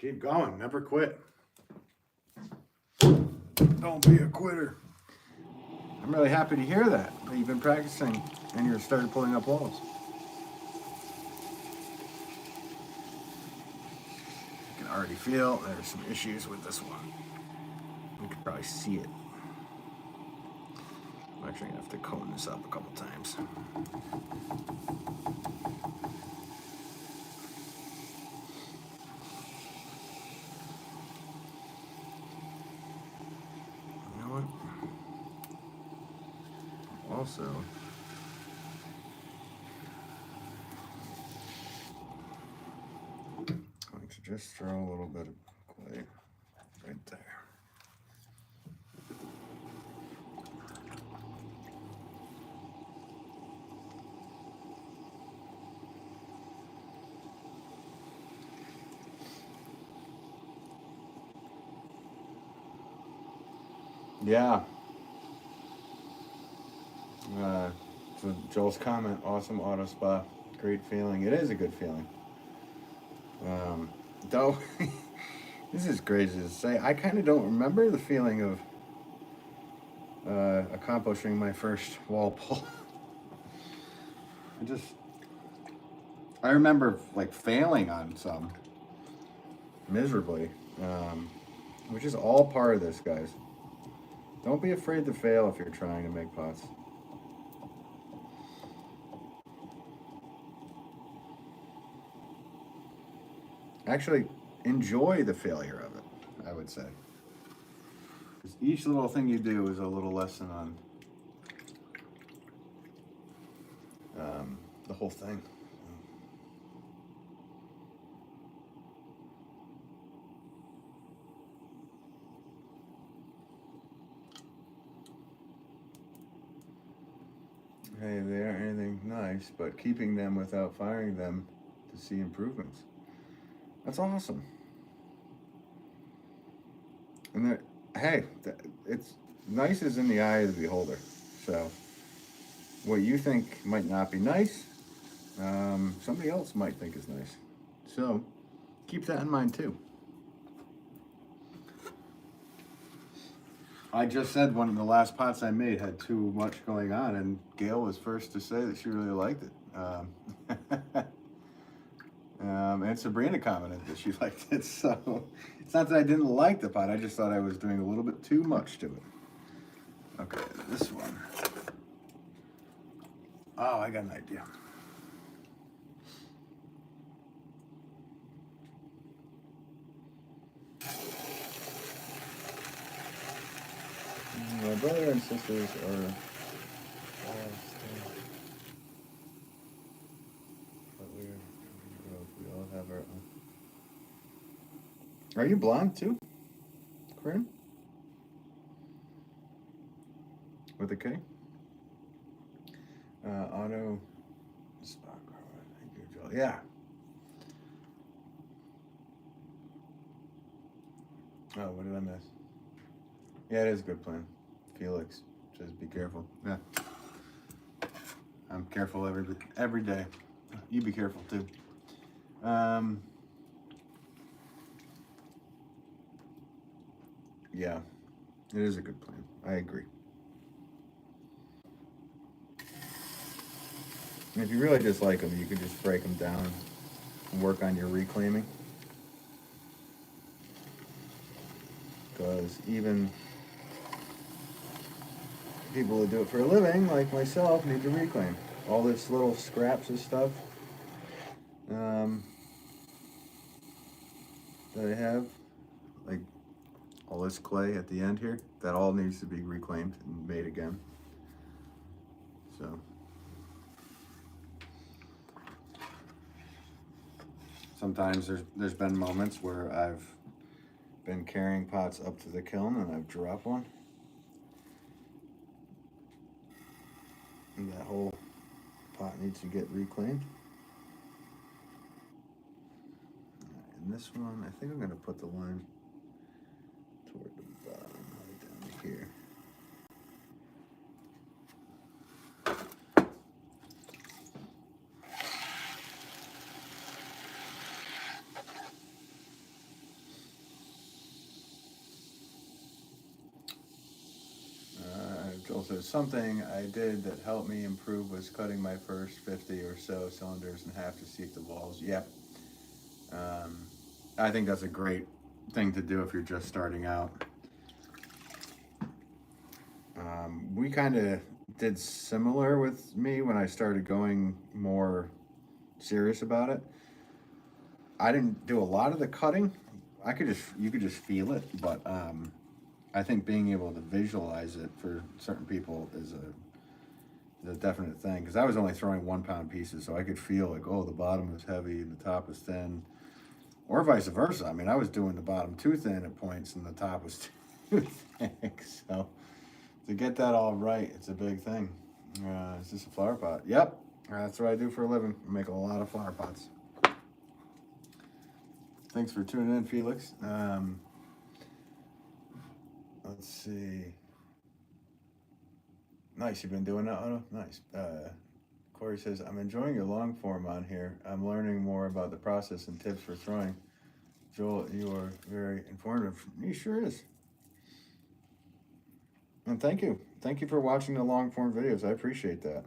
Keep going. Never quit. Don't be a quitter. I'm really happy to hear that you've been practicing and you started pulling up walls. I can already feel there's some issues with this one. You can probably see it. I'm actually going to have to cone this up a couple times. You know what? Also, going to just throw a little bit of clay right there. Yeah. So Joel's comment, awesome auto spa, great feeling. It is a good feeling. Though, this is crazy to say. I kind of don't remember the feeling of accomplishing my first wall pull. I remember like failing on some miserably, which is all part of this, guys. Don't be afraid to fail if you're trying to make pots. Actually, enjoy the failure of it, I would say. Because each little thing you do is a little lesson on the whole thing. Hey, they aren't anything nice, but keeping them without firing them to see improvements. That's awesome. And it's nice is in the eye of the beholder. So what you think might not be nice, somebody else might think is nice. So keep that in mind too. I just said one of the last pots I made had too much going on, and Gail was first to say that she really liked it. And Sabrina commented that she liked it. So it's not that I didn't like the pot, I just thought I was doing a little bit too much to it. Okay, this one. Oh, I got an idea. My brother and sisters are but we all have our own. Are you blonde too, Corinne? with a K. Auto. Yeah. Oh, what did I miss? Yeah, it is a good plan. Felix, just be careful. Yeah. I'm careful every day. You be careful too. Yeah, it is a good plan. I agree. And if you really dislike them, you can just break them down and work on your reclaiming. Because even people who do it for a living, like myself, need to reclaim. All this little scraps of stuff that I have, like all this clay at the end here, that all needs to be reclaimed and made again. So sometimes there's been moments where I've been carrying pots up to the kiln and I've dropped one. And that whole pot needs to get reclaimed. And this one, I think I'm going to put the line toward the bottom, right down here. Joel says, something I did that helped me improve was cutting my first 50 or so cylinders in half to seat the walls. Yep. I think that's a great thing to do if you're just starting out. We kind of did similar with me when I started going more serious about it. I didn't do a lot of the cutting. You could just feel it, but I think being able to visualize it for certain people is a definite thing. Because I was only throwing 1 pound pieces, so I could feel like, oh, the bottom is heavy, the top is thin, or vice versa. I mean, I was doing the bottom too thin at points, and the top was too thick. So to get that all right, it's a big thing. Is this a flower pot? Yep, that's what I do for a living. I make a lot of flower pots. Thanks for tuning in, Felix. Let's see. Nice, you've been doing that, Otto? Nice. Corey says, I'm enjoying your long form on here. I'm learning more about the process and tips for throwing. Joel, you are very informative. He sure is. And thank you. Thank you for watching the long form videos. I appreciate that.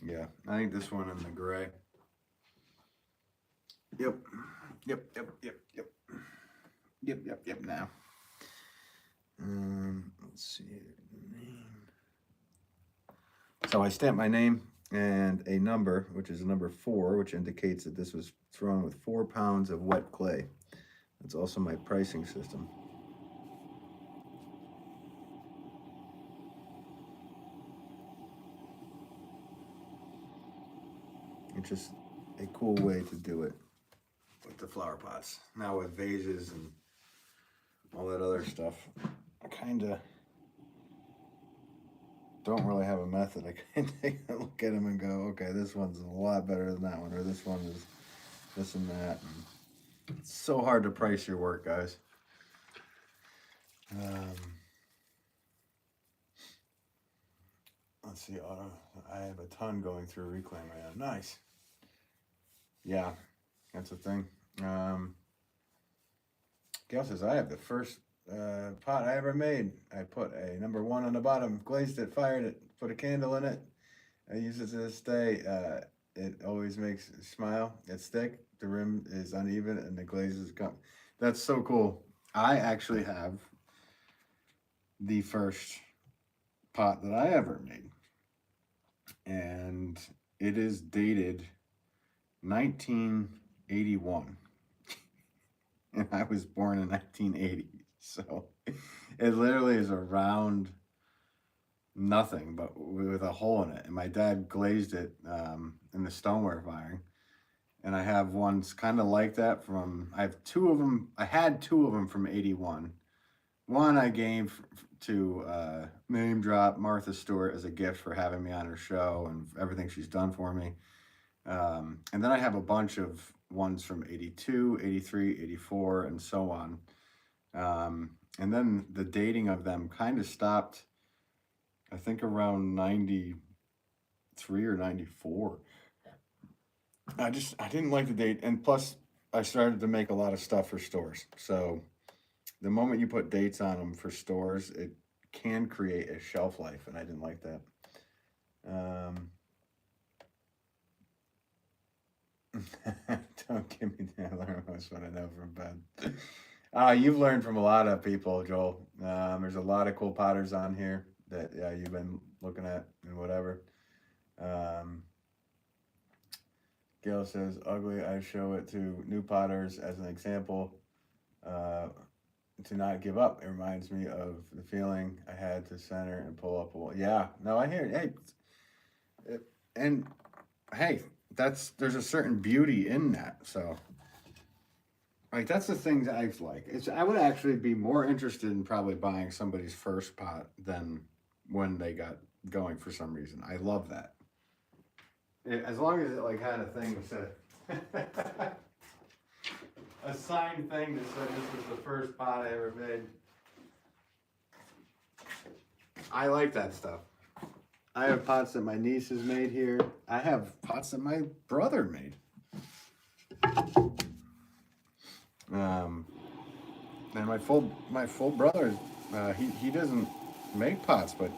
Yeah, I think this one in the gray. Yep. Yep. Now. Let's see. So I stamped my name and a number, which is a number 4, which indicates that this was thrown with 4 pounds of wet clay. That's also my pricing system. It's just a cool way to do it with the flower pots. Now with vases and all that other stuff, I kind of don't really have a method. I can take a look at them and go, okay, this one's a lot better than that one, or this one is this and that. And it's so hard to price your work, guys. Let's see, I have a ton going through Reclaim right now. Nice. Yeah, that's a thing. Gail says, I have the first pot I ever made. I put a number 1 on the bottom, glazed it, fired it, put a candle in it. I use it to this day. It always makes a smile. It's thick, the rim is uneven, and the glazes come. That's so cool. I actually have the first pot that I ever made, and it is dated 1981. and I was born in 1980. So it literally is a round nothing, but with a hole in it. And my dad glazed it in the stoneware firing. And I have ones kind of like that from, I have two of them. I had two of them from 81. One I gave to name drop Martha Stewart as a gift for having me on her show and everything she's done for me. And then I have a bunch of ones from 82, 83, 84, and so on. And then the dating of them kind of stopped, I think around 93 or 94. I didn't like the date. And plus, I started to make a lot of stuff for stores. So the moment you put dates on them for stores, it can create a shelf life. And I didn't like that. Don't give me that. I learn most what I know from bed. You've learned from a lot of people, Joel. There's a lot of cool potters on here that you've been looking at and whatever. Gail says, ugly, I show it to new potters as an example to not give up. It reminds me of the feeling I had to center and pull up a wall. Yeah, no, I hear it. Hey, and hey, there's a certain beauty in that. So, like, that's the thing that I like. I would actually be more interested in probably buying somebody's first pot than when they got going for some reason. I love that. As long as it like had a thing that said a signed thing that said this was the first pot I ever made. I like that stuff. I have pots that my niece has made here. I have pots that my brother made. And my full brother, he doesn't make pots, but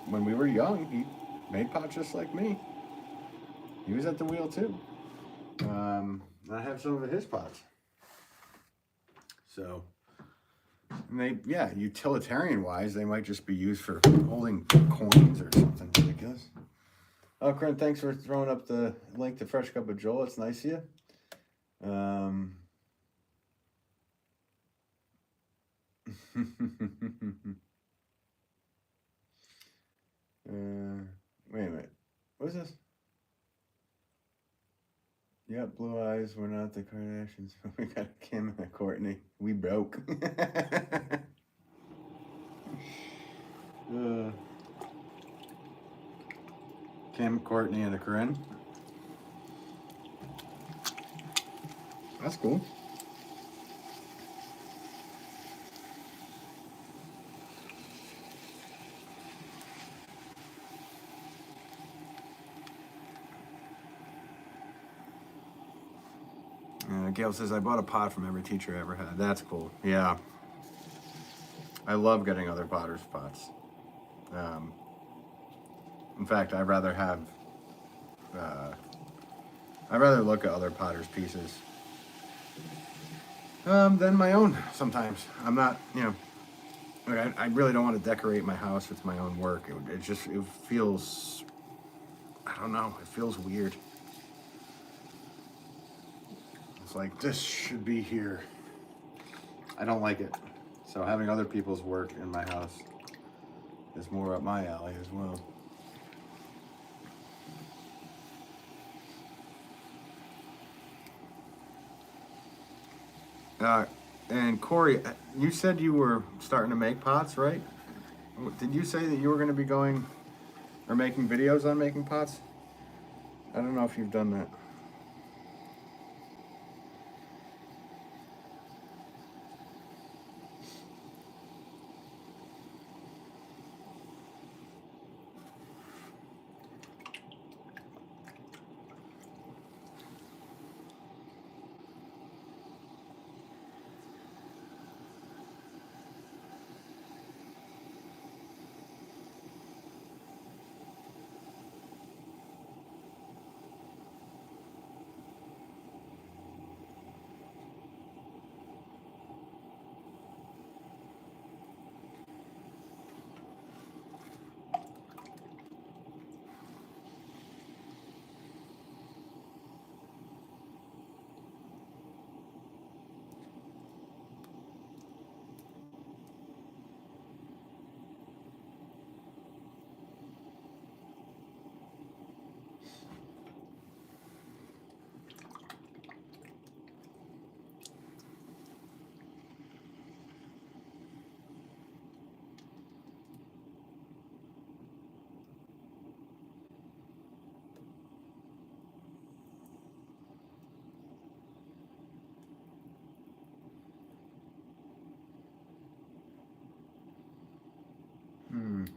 when we were young, he made pots just like me. He was at the wheel too. I have some of his pots. So, and utilitarian wise, they might just be used for holding coins or something ridiculous. Oh, Corinne, thanks for throwing up the link to Fresh Cup of Joel. It's nice of you. Wait a minute. What is this? Yeah, blue eyes. We're not the Kardashians. We got Kim and Courtney. We broke. Kim, Courtney, and a Corinne. That's cool. Gail says, I bought a pot from every teacher I ever had. That's cool. Yeah. I love getting other potters' pots. In fact, I'd rather look at other potters' pieces than my own sometimes. I'm not, I really don't want to decorate my house with my own work. It feels, I don't know, it feels weird. It's like, this should be here. I don't like it. So having other people's work in my house is more up my alley as well. And Corey, you said you were starting to make pots, right? Did you say that you were going to be going or making videos on making pots? I don't know if you've done that.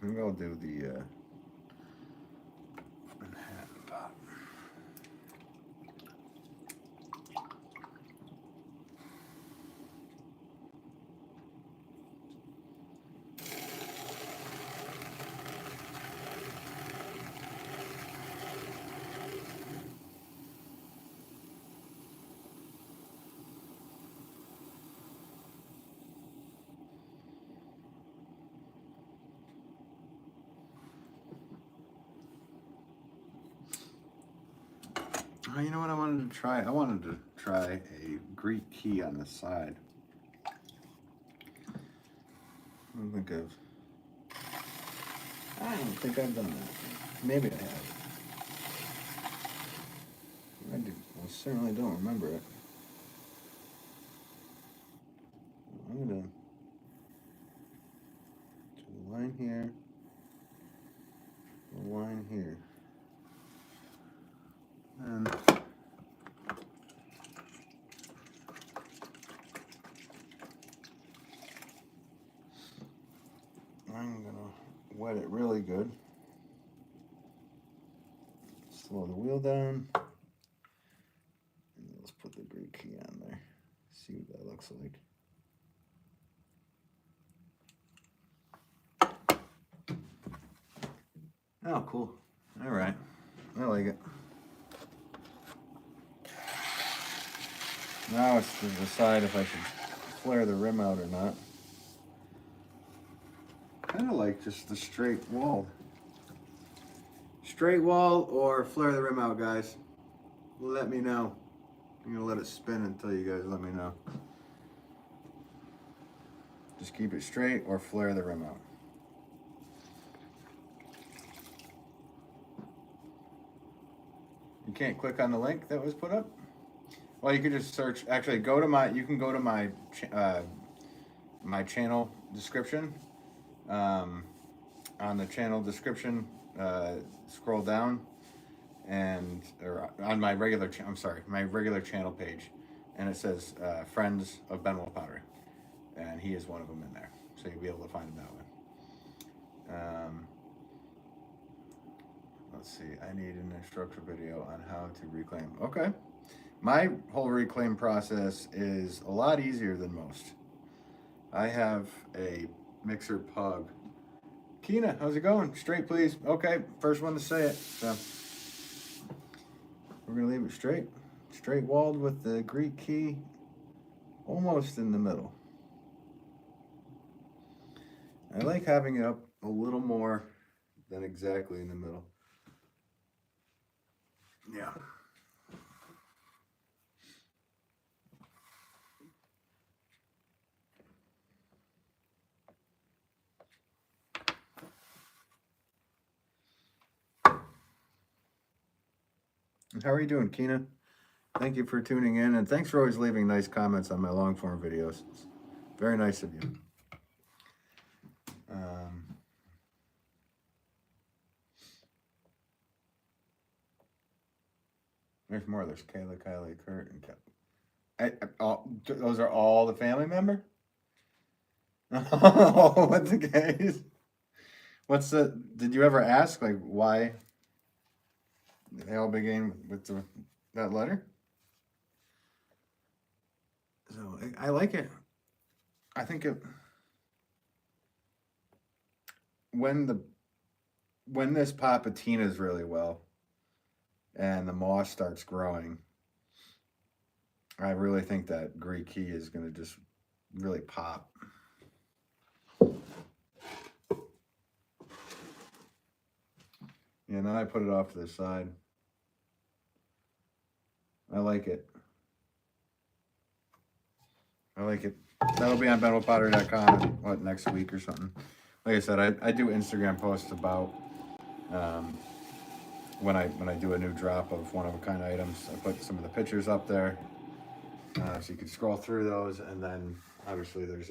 Maybe I'll do the Manhattan top. Oh, you know what I wanted to try? I wanted to try a Greek key on the side. I don't think I've done that. Maybe I have. I certainly don't remember it. I'm gonna do a line here, a line here, and I'm gonna wet it really good. Slow the wheel down. And let's put the Greek key on there. See what that looks like. Oh, cool. All right. I like it. Now it's to decide if I should flare the rim out or not. Kind of like just the straight wall. Straight wall or flare the rim out, guys. Let me know. I'm gonna let it spin until you guys let me know. Just keep it straight or flare the rim out. You can't click on the link that was put up? Well, you could just search, actually go to you can go to my my channel description. On the channel description, scroll down or on my regular, my regular channel page, and it says Friends of Ben Wolff Pottery, and he is one of them in there, so you'll be able to find him that way. Let's see, I need an instructor video on how to reclaim. Okay, my whole reclaim process is a lot easier than most. I have a mixer pug. Kina, how's it going? Straight, please. Okay, first one to say it. So we're gonna leave it straight. Straight walled with the Greek key almost in the middle. I like having it up a little more than exactly in the middle. Yeah. How are you doing, Kina? Thank you for tuning in, and thanks for always leaving nice comments on my long form videos. It's very nice of you. There's more. There's Kayla, Kylie, Kurt, and those are all the family member? Oh, what's the case? Did you ever ask, like, why they all began with that letter? So, I like it. I think when this pot patinas really well and the moss starts growing, I really think that Greek key is going to just really pop. Yeah, now I put it off to the side. I like it. I like it. That'll be on benwolfpottery.com next week or something. Like I said, I do Instagram posts about when I do a new drop of one-of-a-kind items. I put some of the pictures up there, so you can scroll through those, and then obviously there's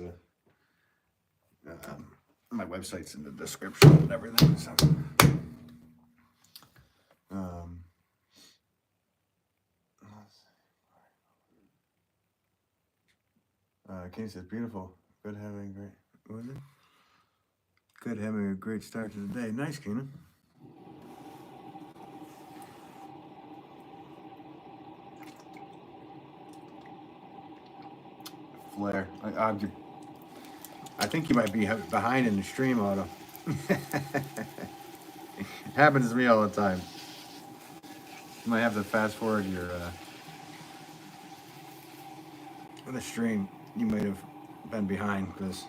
my website's in the description and everything. So, Kenny says beautiful. Good having great. What was it? Good, having a great start to the day. Nice, Keenan. Flare. I think you might be behind in the stream, Otto. Happens to me all the time. You might have to fast forward your the stream. You might have been behind because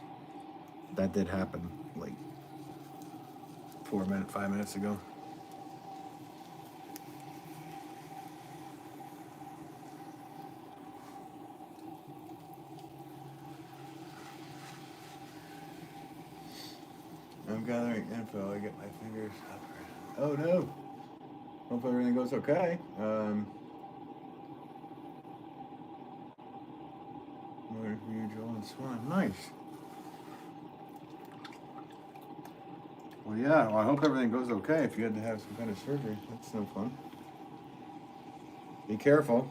that did happen like 5 minutes ago. I'm gathering info. I get my fingers up. Oh no! Hope everything goes okay. More view Joel and Swan. Nice. Well, yeah. Well, I hope everything goes okay. If you had to have some kind of surgery, that's no fun. Be careful.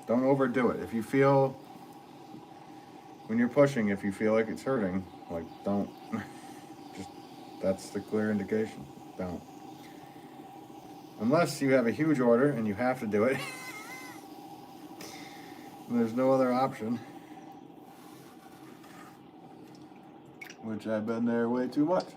Don't overdo it. If you feel when you're pushing, if you feel like it's hurting, like don't. Just that's the clear indication. Don't. Unless you have a huge order and you have to do it. There's no other option. Which I've been there way too much.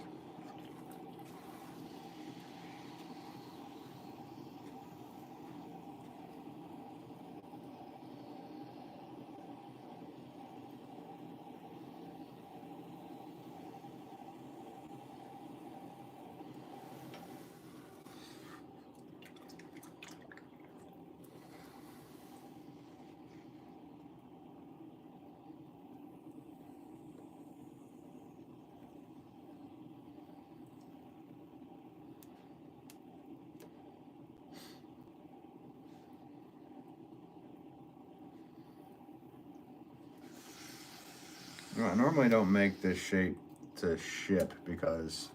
I normally don't make this shape to ship because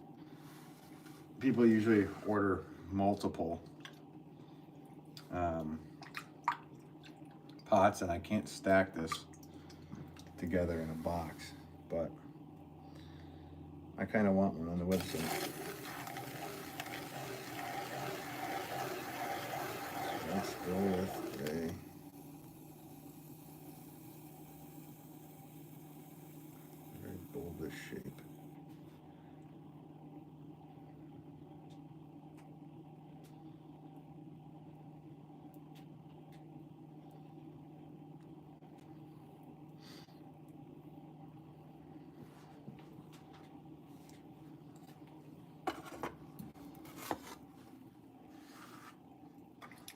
people usually order multiple pots and I can't stack this together in a box, but I kind of want one on the website. Let's go with a very bulbous shape.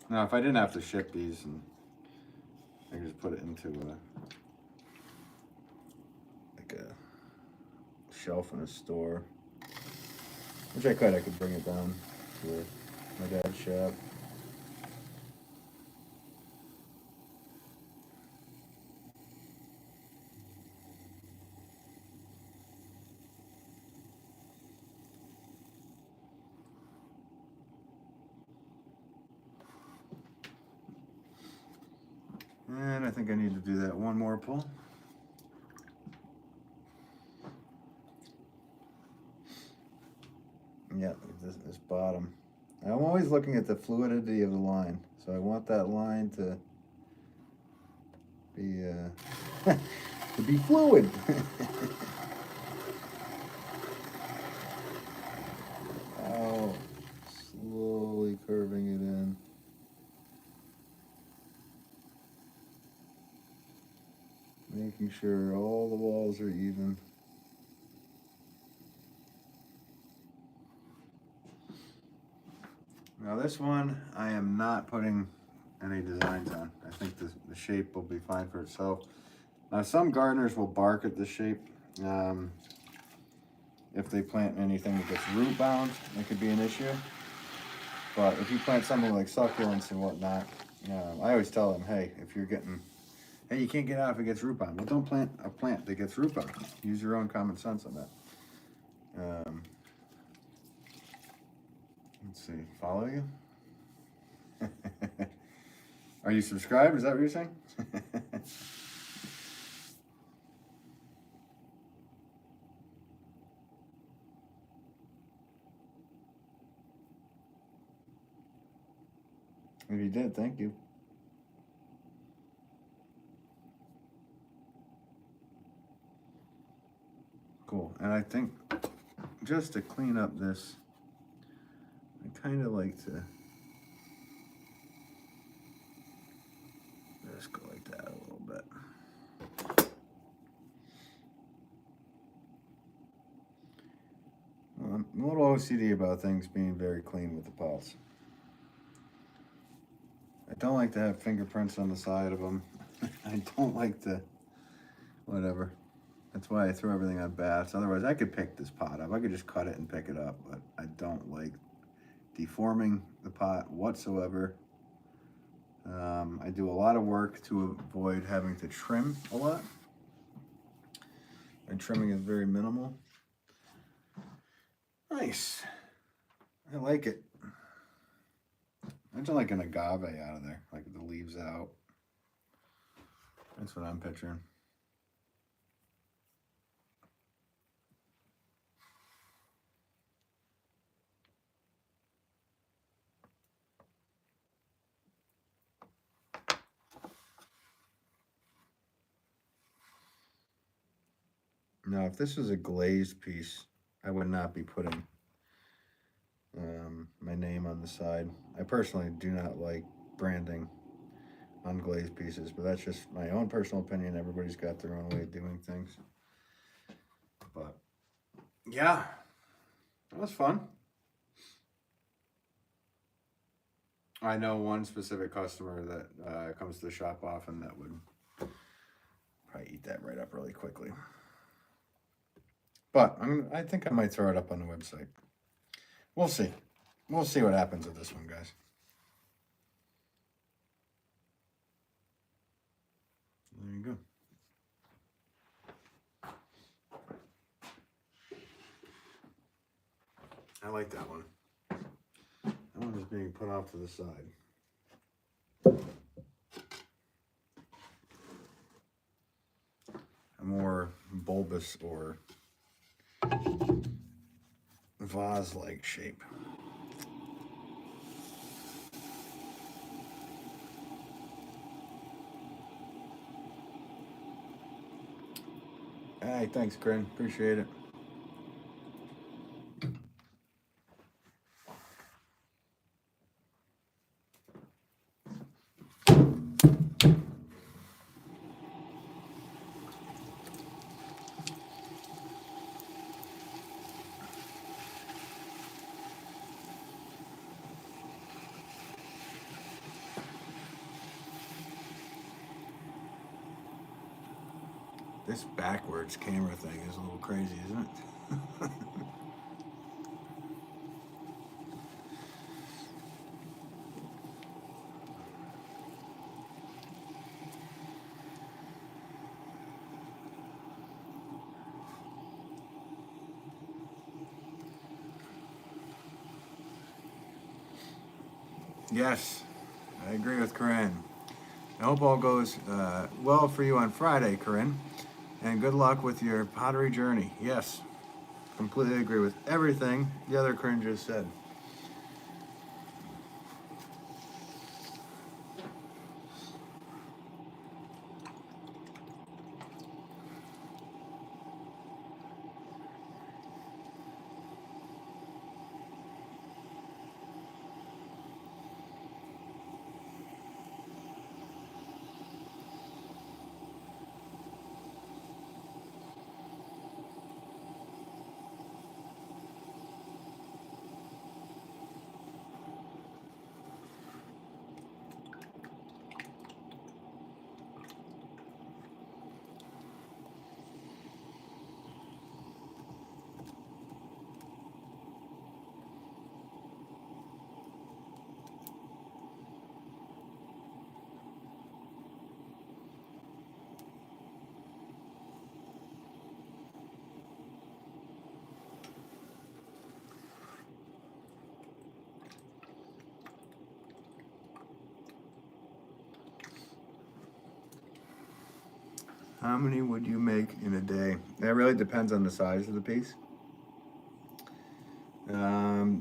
Now, if I didn't have to ship these, and I could just put it into like a shelf in a store, which I could bring it down to my dad's shop. And I think I need to do that one more pull. Yeah, this bottom. I'm always looking at the fluidity of the line. So I want that line to be to be fluid. Oh, slowly curving it in. Making sure all the walls are even. Now this one, I am not putting any designs on. I think the shape will be fine for itself. Now some gardeners will bark at the shape. If they plant anything that gets root bound, it could be an issue. But if you plant something like succulents and whatnot, I always tell them, hey, if you're getting, hey, you can't get out if it gets root bound. Well, don't plant a plant that gets root bound. Use your own common sense on that. Let's see, follow you? Are you subscribed? Is that what you're saying? If you did, thank you. Cool. And I think just to clean up this, I kind of like to just go like that a little bit. I'm a little OCD about things being very clean with the pots. I don't like to have fingerprints on the side of them. I don't like to, whatever. That's why I throw everything on bats. Otherwise, I could pick this pot up. I could just cut it and pick it up, but I don't like deforming the pot whatsoever. I do a lot of work to avoid having to trim a lot. And trimming is very minimal. Nice. I like it. Imagine like an agave out of there, like the leaves out. That's what I'm picturing. Now, if this was a glazed piece, I would not be putting my name on the side. I personally do not like branding on glazed pieces, but that's just my own personal opinion. Everybody's got their own way of doing things. But yeah, that was fun. I know one specific customer that comes to the shop often that would probably eat that right up really quickly. But I think I might throw it up on the website. We'll see. We'll see what happens with this one, guys. There you go. I like that one. That one is being put off to the side. A more bulbous or vase-like shape. Hey, thanks, Corinne. Appreciate it. This backwards camera thing is a little crazy, isn't it? Yes, I agree with Corinne. I hope all goes well for you on Friday, Corinne. And good luck with your pottery journey. Yes, completely agree with everything the other Corinne just said. How many would you make in a day? That really depends on the size of the piece.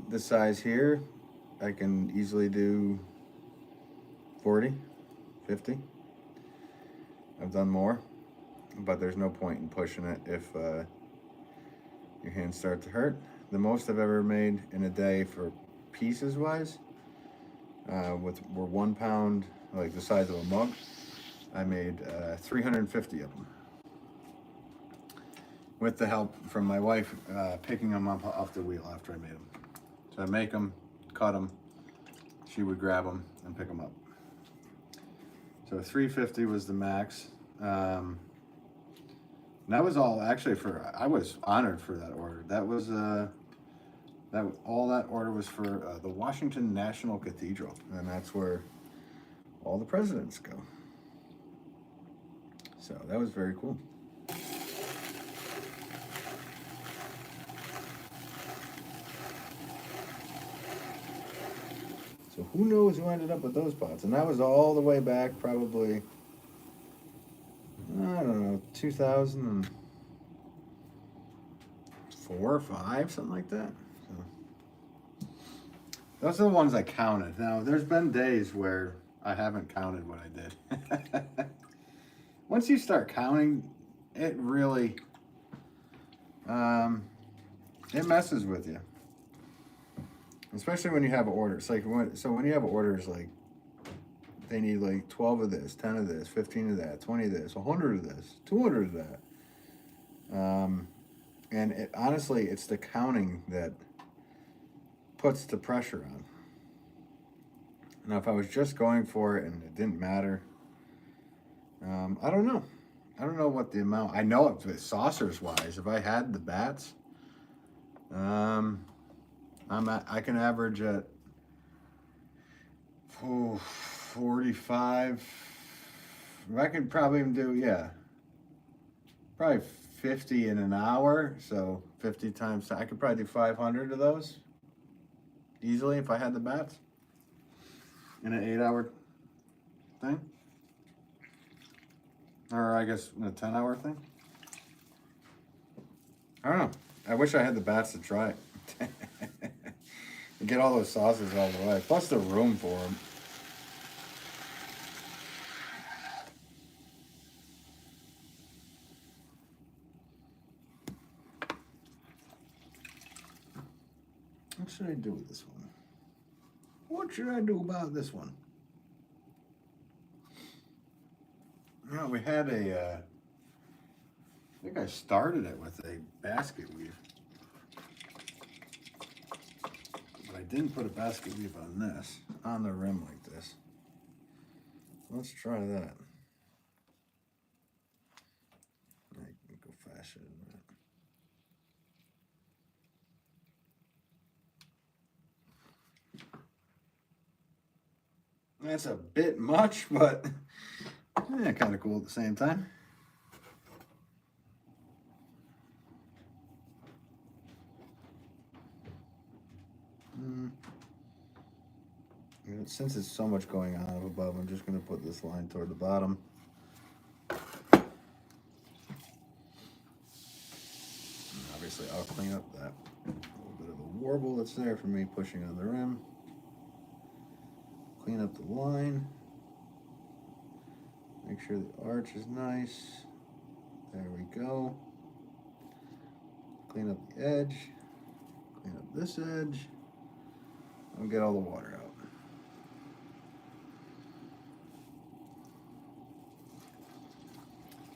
This size here, I can easily do 40, 50. I've done more, but there's no point in pushing it if your hands start to hurt. The most I've ever made in a day for pieces wise, were 1 pound, like the size of a mug. I made 350 of them. With the help from my wife picking them up off the wheel after I made them. So I make them, cut them, she would grab them and pick them up. So 350 was the max. And that was all actually for, I was honored for that order. That was, all that order was for the Washington National Cathedral. And that's where all the presidents go. So that was very cool. So who knows who ended up with those pots? And that was all the way back probably, I don't know, 2004 or 5, something like that. So those are the ones I counted. Now, there's been days where I haven't counted what I did. Once you start counting, it really, it messes with you. Especially when you have orders. Like when you have orders, like they need like 12 of this, 10 of this, 15 of that, 20 of this, 100 of this, 200 of that. And honestly, it's the counting that puts the pressure on. Now, if I was just going for it and it didn't matter, I don't know. I don't know what the amount. I know if saucers wise, if I had the bats, I can average at 45. I could probably even do, probably 50 in an hour. So 50 times, I could probably do 500 of those easily if I had the bats in an 8-hour thing. Or I guess in a 10-hour thing. I don't know. I wish I had the bats to try it. And get all those sauces all the way. Plus the room for them. What should I do with this one? What should I do about this one? You know, we had I think I started it with a basket weave. I didn't put a basket weave on this, on the rim like this. Let's try that. I can go faster than that. That's a bit much, but kind of cool at the same time. Since it's so much going on up above, I'm just going to put this line toward the bottom. And obviously, I'll clean up that little bit of a warble that's there for me pushing on the rim. Clean up the line. Make sure the arch is nice. There we go. Clean up the edge. Clean up this edge. And get all the water out.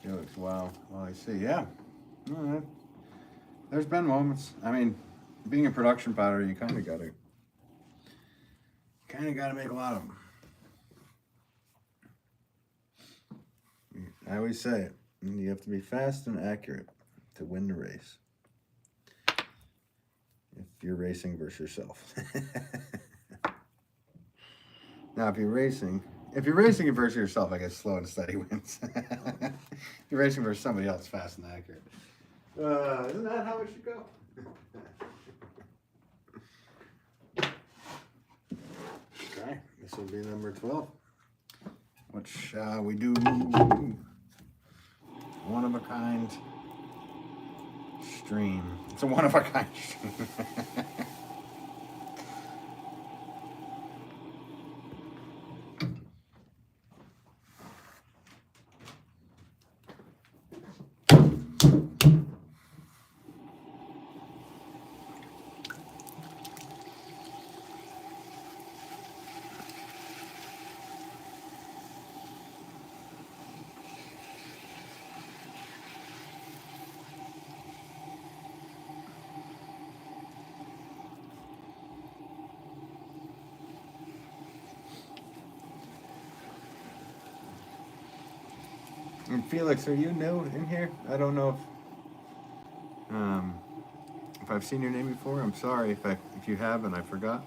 It looks, wow. Well, I see, yeah. All right. There's been moments. I mean, being a production potter, you kind of gotta make a lot of them. I always say it. You have to be fast and accurate to win the race. If you're racing versus yourself. Now, if you're racing versus yourself, I guess slow and steady wins. If you're racing versus somebody else, fast and accurate. Isn't that how it should go? Okay, this will be number 12. What shall we do? One of a kind stream. It's a one of a kind stream. And Felix, are you new in here? I don't know if I've seen your name before. I'm sorry if you have and I forgot.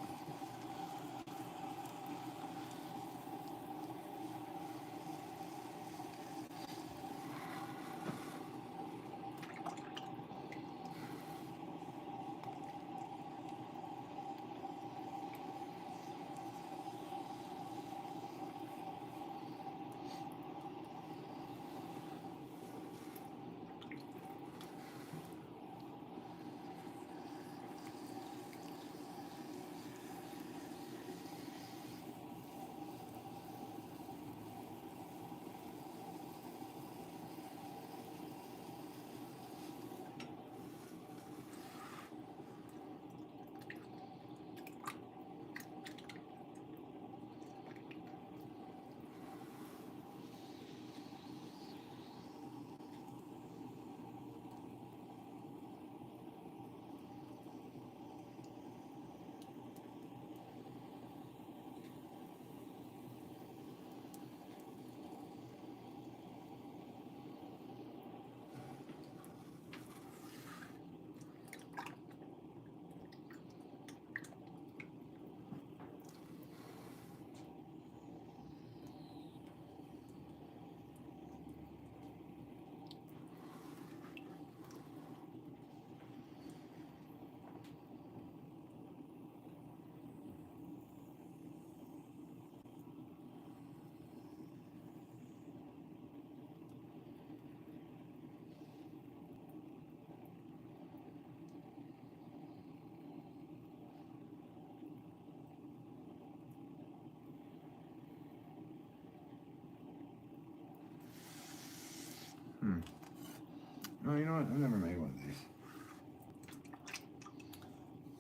Oh, you know what? I've never made one of these.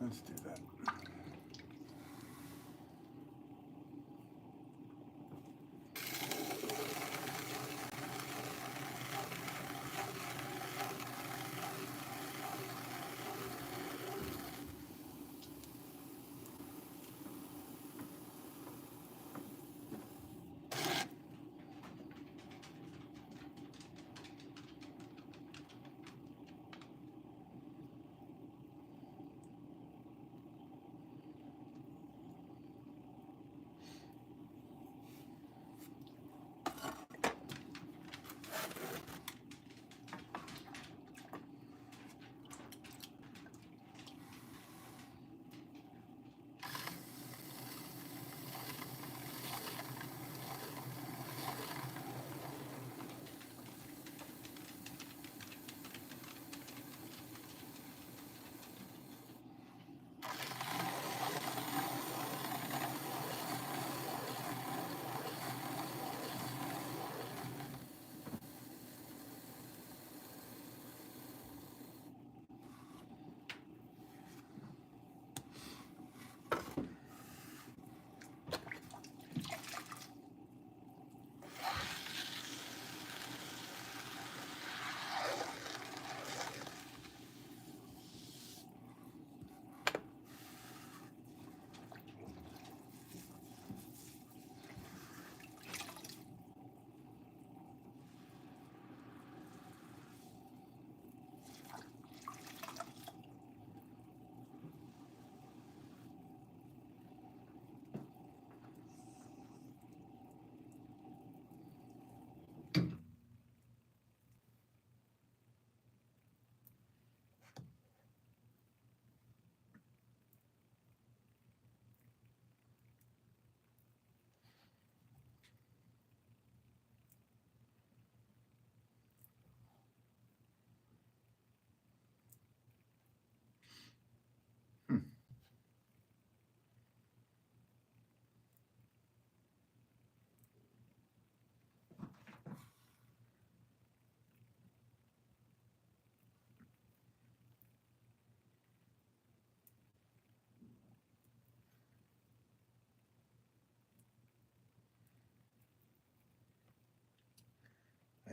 Let's do that.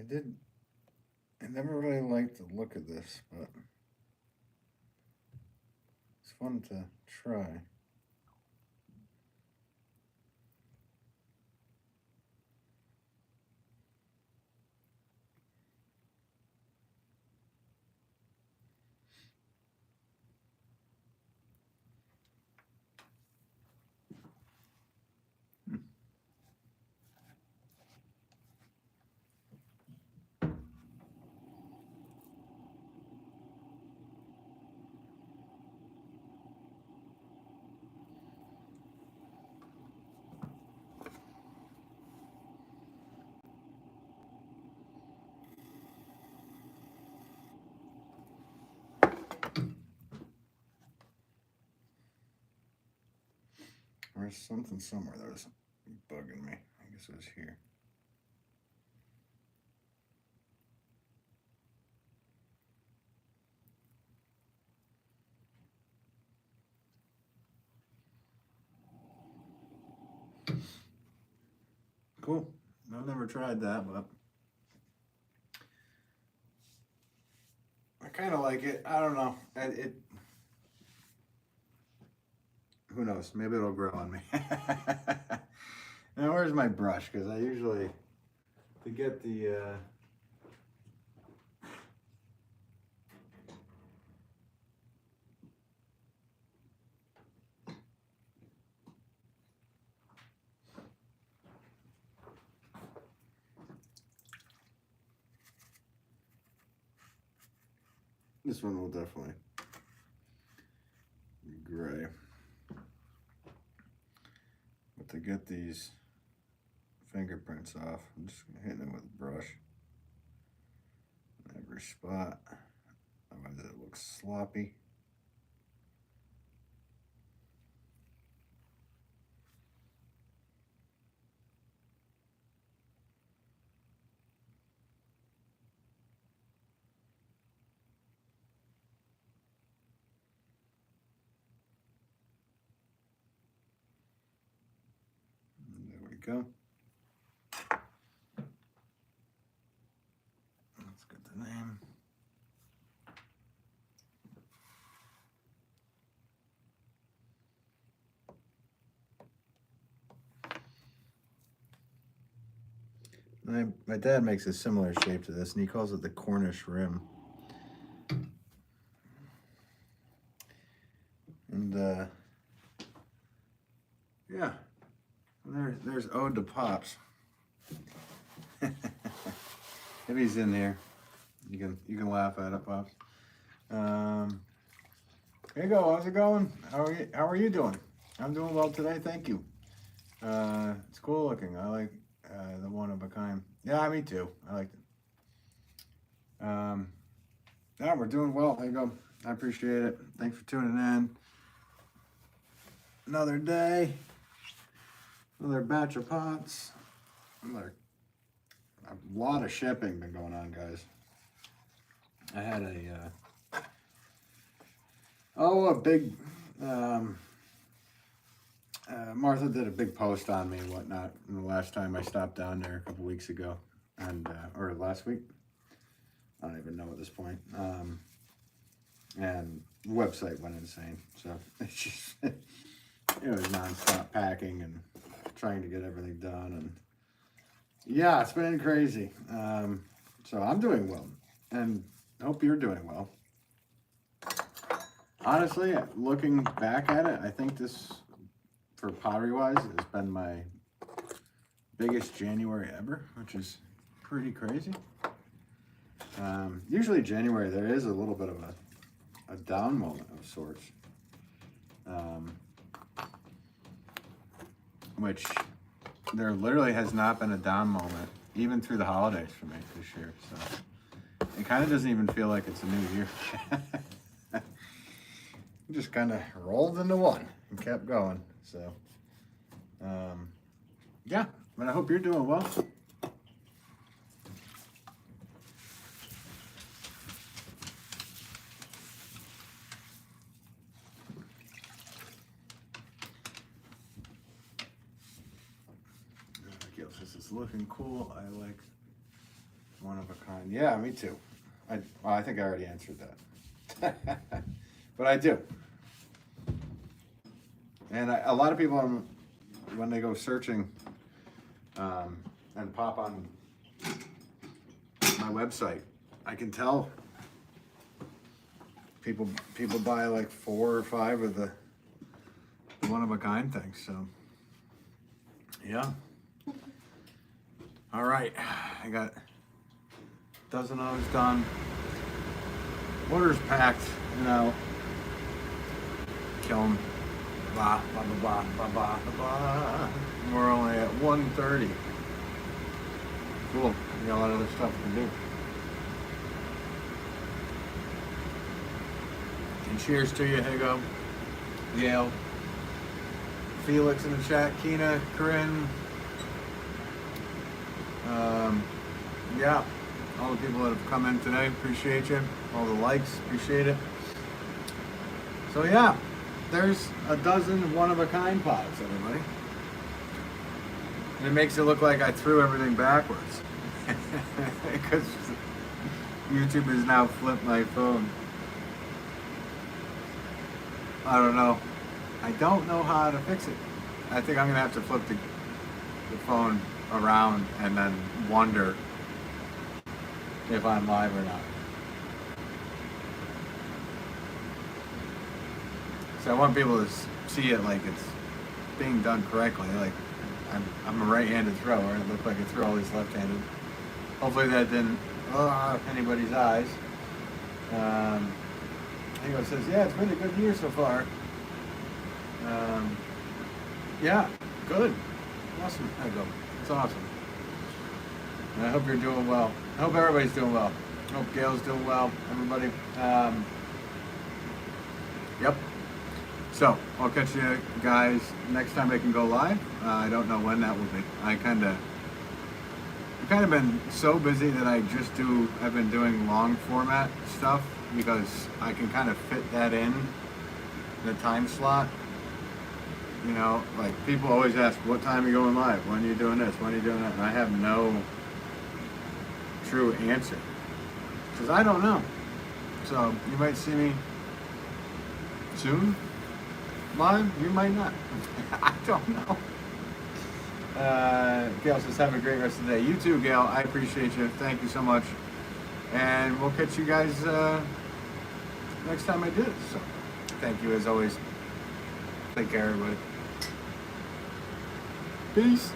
I never really liked the look of this, but it's fun to try. There's something somewhere that was bugging me. I guess it was here. Cool. I've never tried that, but I kind of like it. I don't know. Who knows? Maybe it'll grow on me. Now, where's my brush? Because I usually, to get the, this one will definitely be gray. But to get these fingerprints off, I'm just hitting it with a brush. Every spot. Otherwise it looks sloppy. Go. Let's get the name. My dad makes a similar shape to this, and he calls it the Cornish rim. And yeah. There's Ode to Pops. If he's in there, you can laugh at it, Pops. There you go. How's it going? How are you doing? I'm doing well today. Thank you. It's cool looking. I like the one of a kind. Yeah, me too. I like it. Yeah, we're doing well. There you go. I appreciate it. Thanks for tuning in. Another day. Another batch of pots. A lot of shipping been going on, guys. I had a big, Martha did a big post on me and whatnot the last time I stopped down there a couple weeks ago, and or last week. I don't even know at this point. And the website went insane, so it's just, it was nonstop packing and trying to get everything done, and yeah, it's been crazy. So I'm doing well, and hope you're doing well. Honestly, looking back at it, I think this, for pottery wise, has been my biggest January ever, which is pretty crazy. Usually January there is a little bit of a down moment of sorts. Which there literally has not been a down moment, even through the holidays for me this year. So it kind of doesn't even feel like it's a new year. Just kind of rolled into one and kept going. So, yeah, but I hope you're doing well. This is looking cool. I like one of a kind. Yeah, me too. I think I already answered that. But I do. And a lot of people, when they go searching and pop on my website, I can tell people buy like 4 or 5 of the one of a kind things. So yeah. All right, I got a dozen of those done. Orders packed, you know. Kill them. Blah, blah, blah, blah, blah, blah, blah. We're only at 1:30. Cool. We got a lot of other stuff to do. And cheers to you, Higo, Gail, Felix in the chat, Keena, Corinne. Yeah, all the people that have come in today, appreciate you. All the likes, appreciate it. So yeah, there's a dozen one-of-a-kind pots, everybody. And it makes it look like I threw everything backwards. Because YouTube has now flipped my phone. I don't know. I don't know how to fix it. I think I'm going to have to flip the phone around and then wonder if I'm live or not. So I want people to see it like it's being done correctly. Like I'm a right-handed thrower. It looked like I threw all these left-handed. Hopefully that didn't anybody's eyes. Anyway, says, yeah, it's been a good year so far. Yeah, good. Awesome. There you go. It's awesome. And I hope you're doing well. I hope everybody's doing well. I hope Gail's doing well. Everybody. Yep. So, I'll catch you guys next time I can go live. I don't know when that will be. I've kind of been so busy that I've been doing long format stuff because I can kind of fit that in the time slot. You know, like people always ask, what time are you going live? When are you doing this? When are you doing that? And I have no true answer because I don't know. So you might see me soon live, you might not. I don't know. Gail says, have a great rest of the day. You too, Gail. I appreciate you. Thank you so much. And we'll catch you guys next time I do this. So, thank you as always. Take care, everybody. Peace.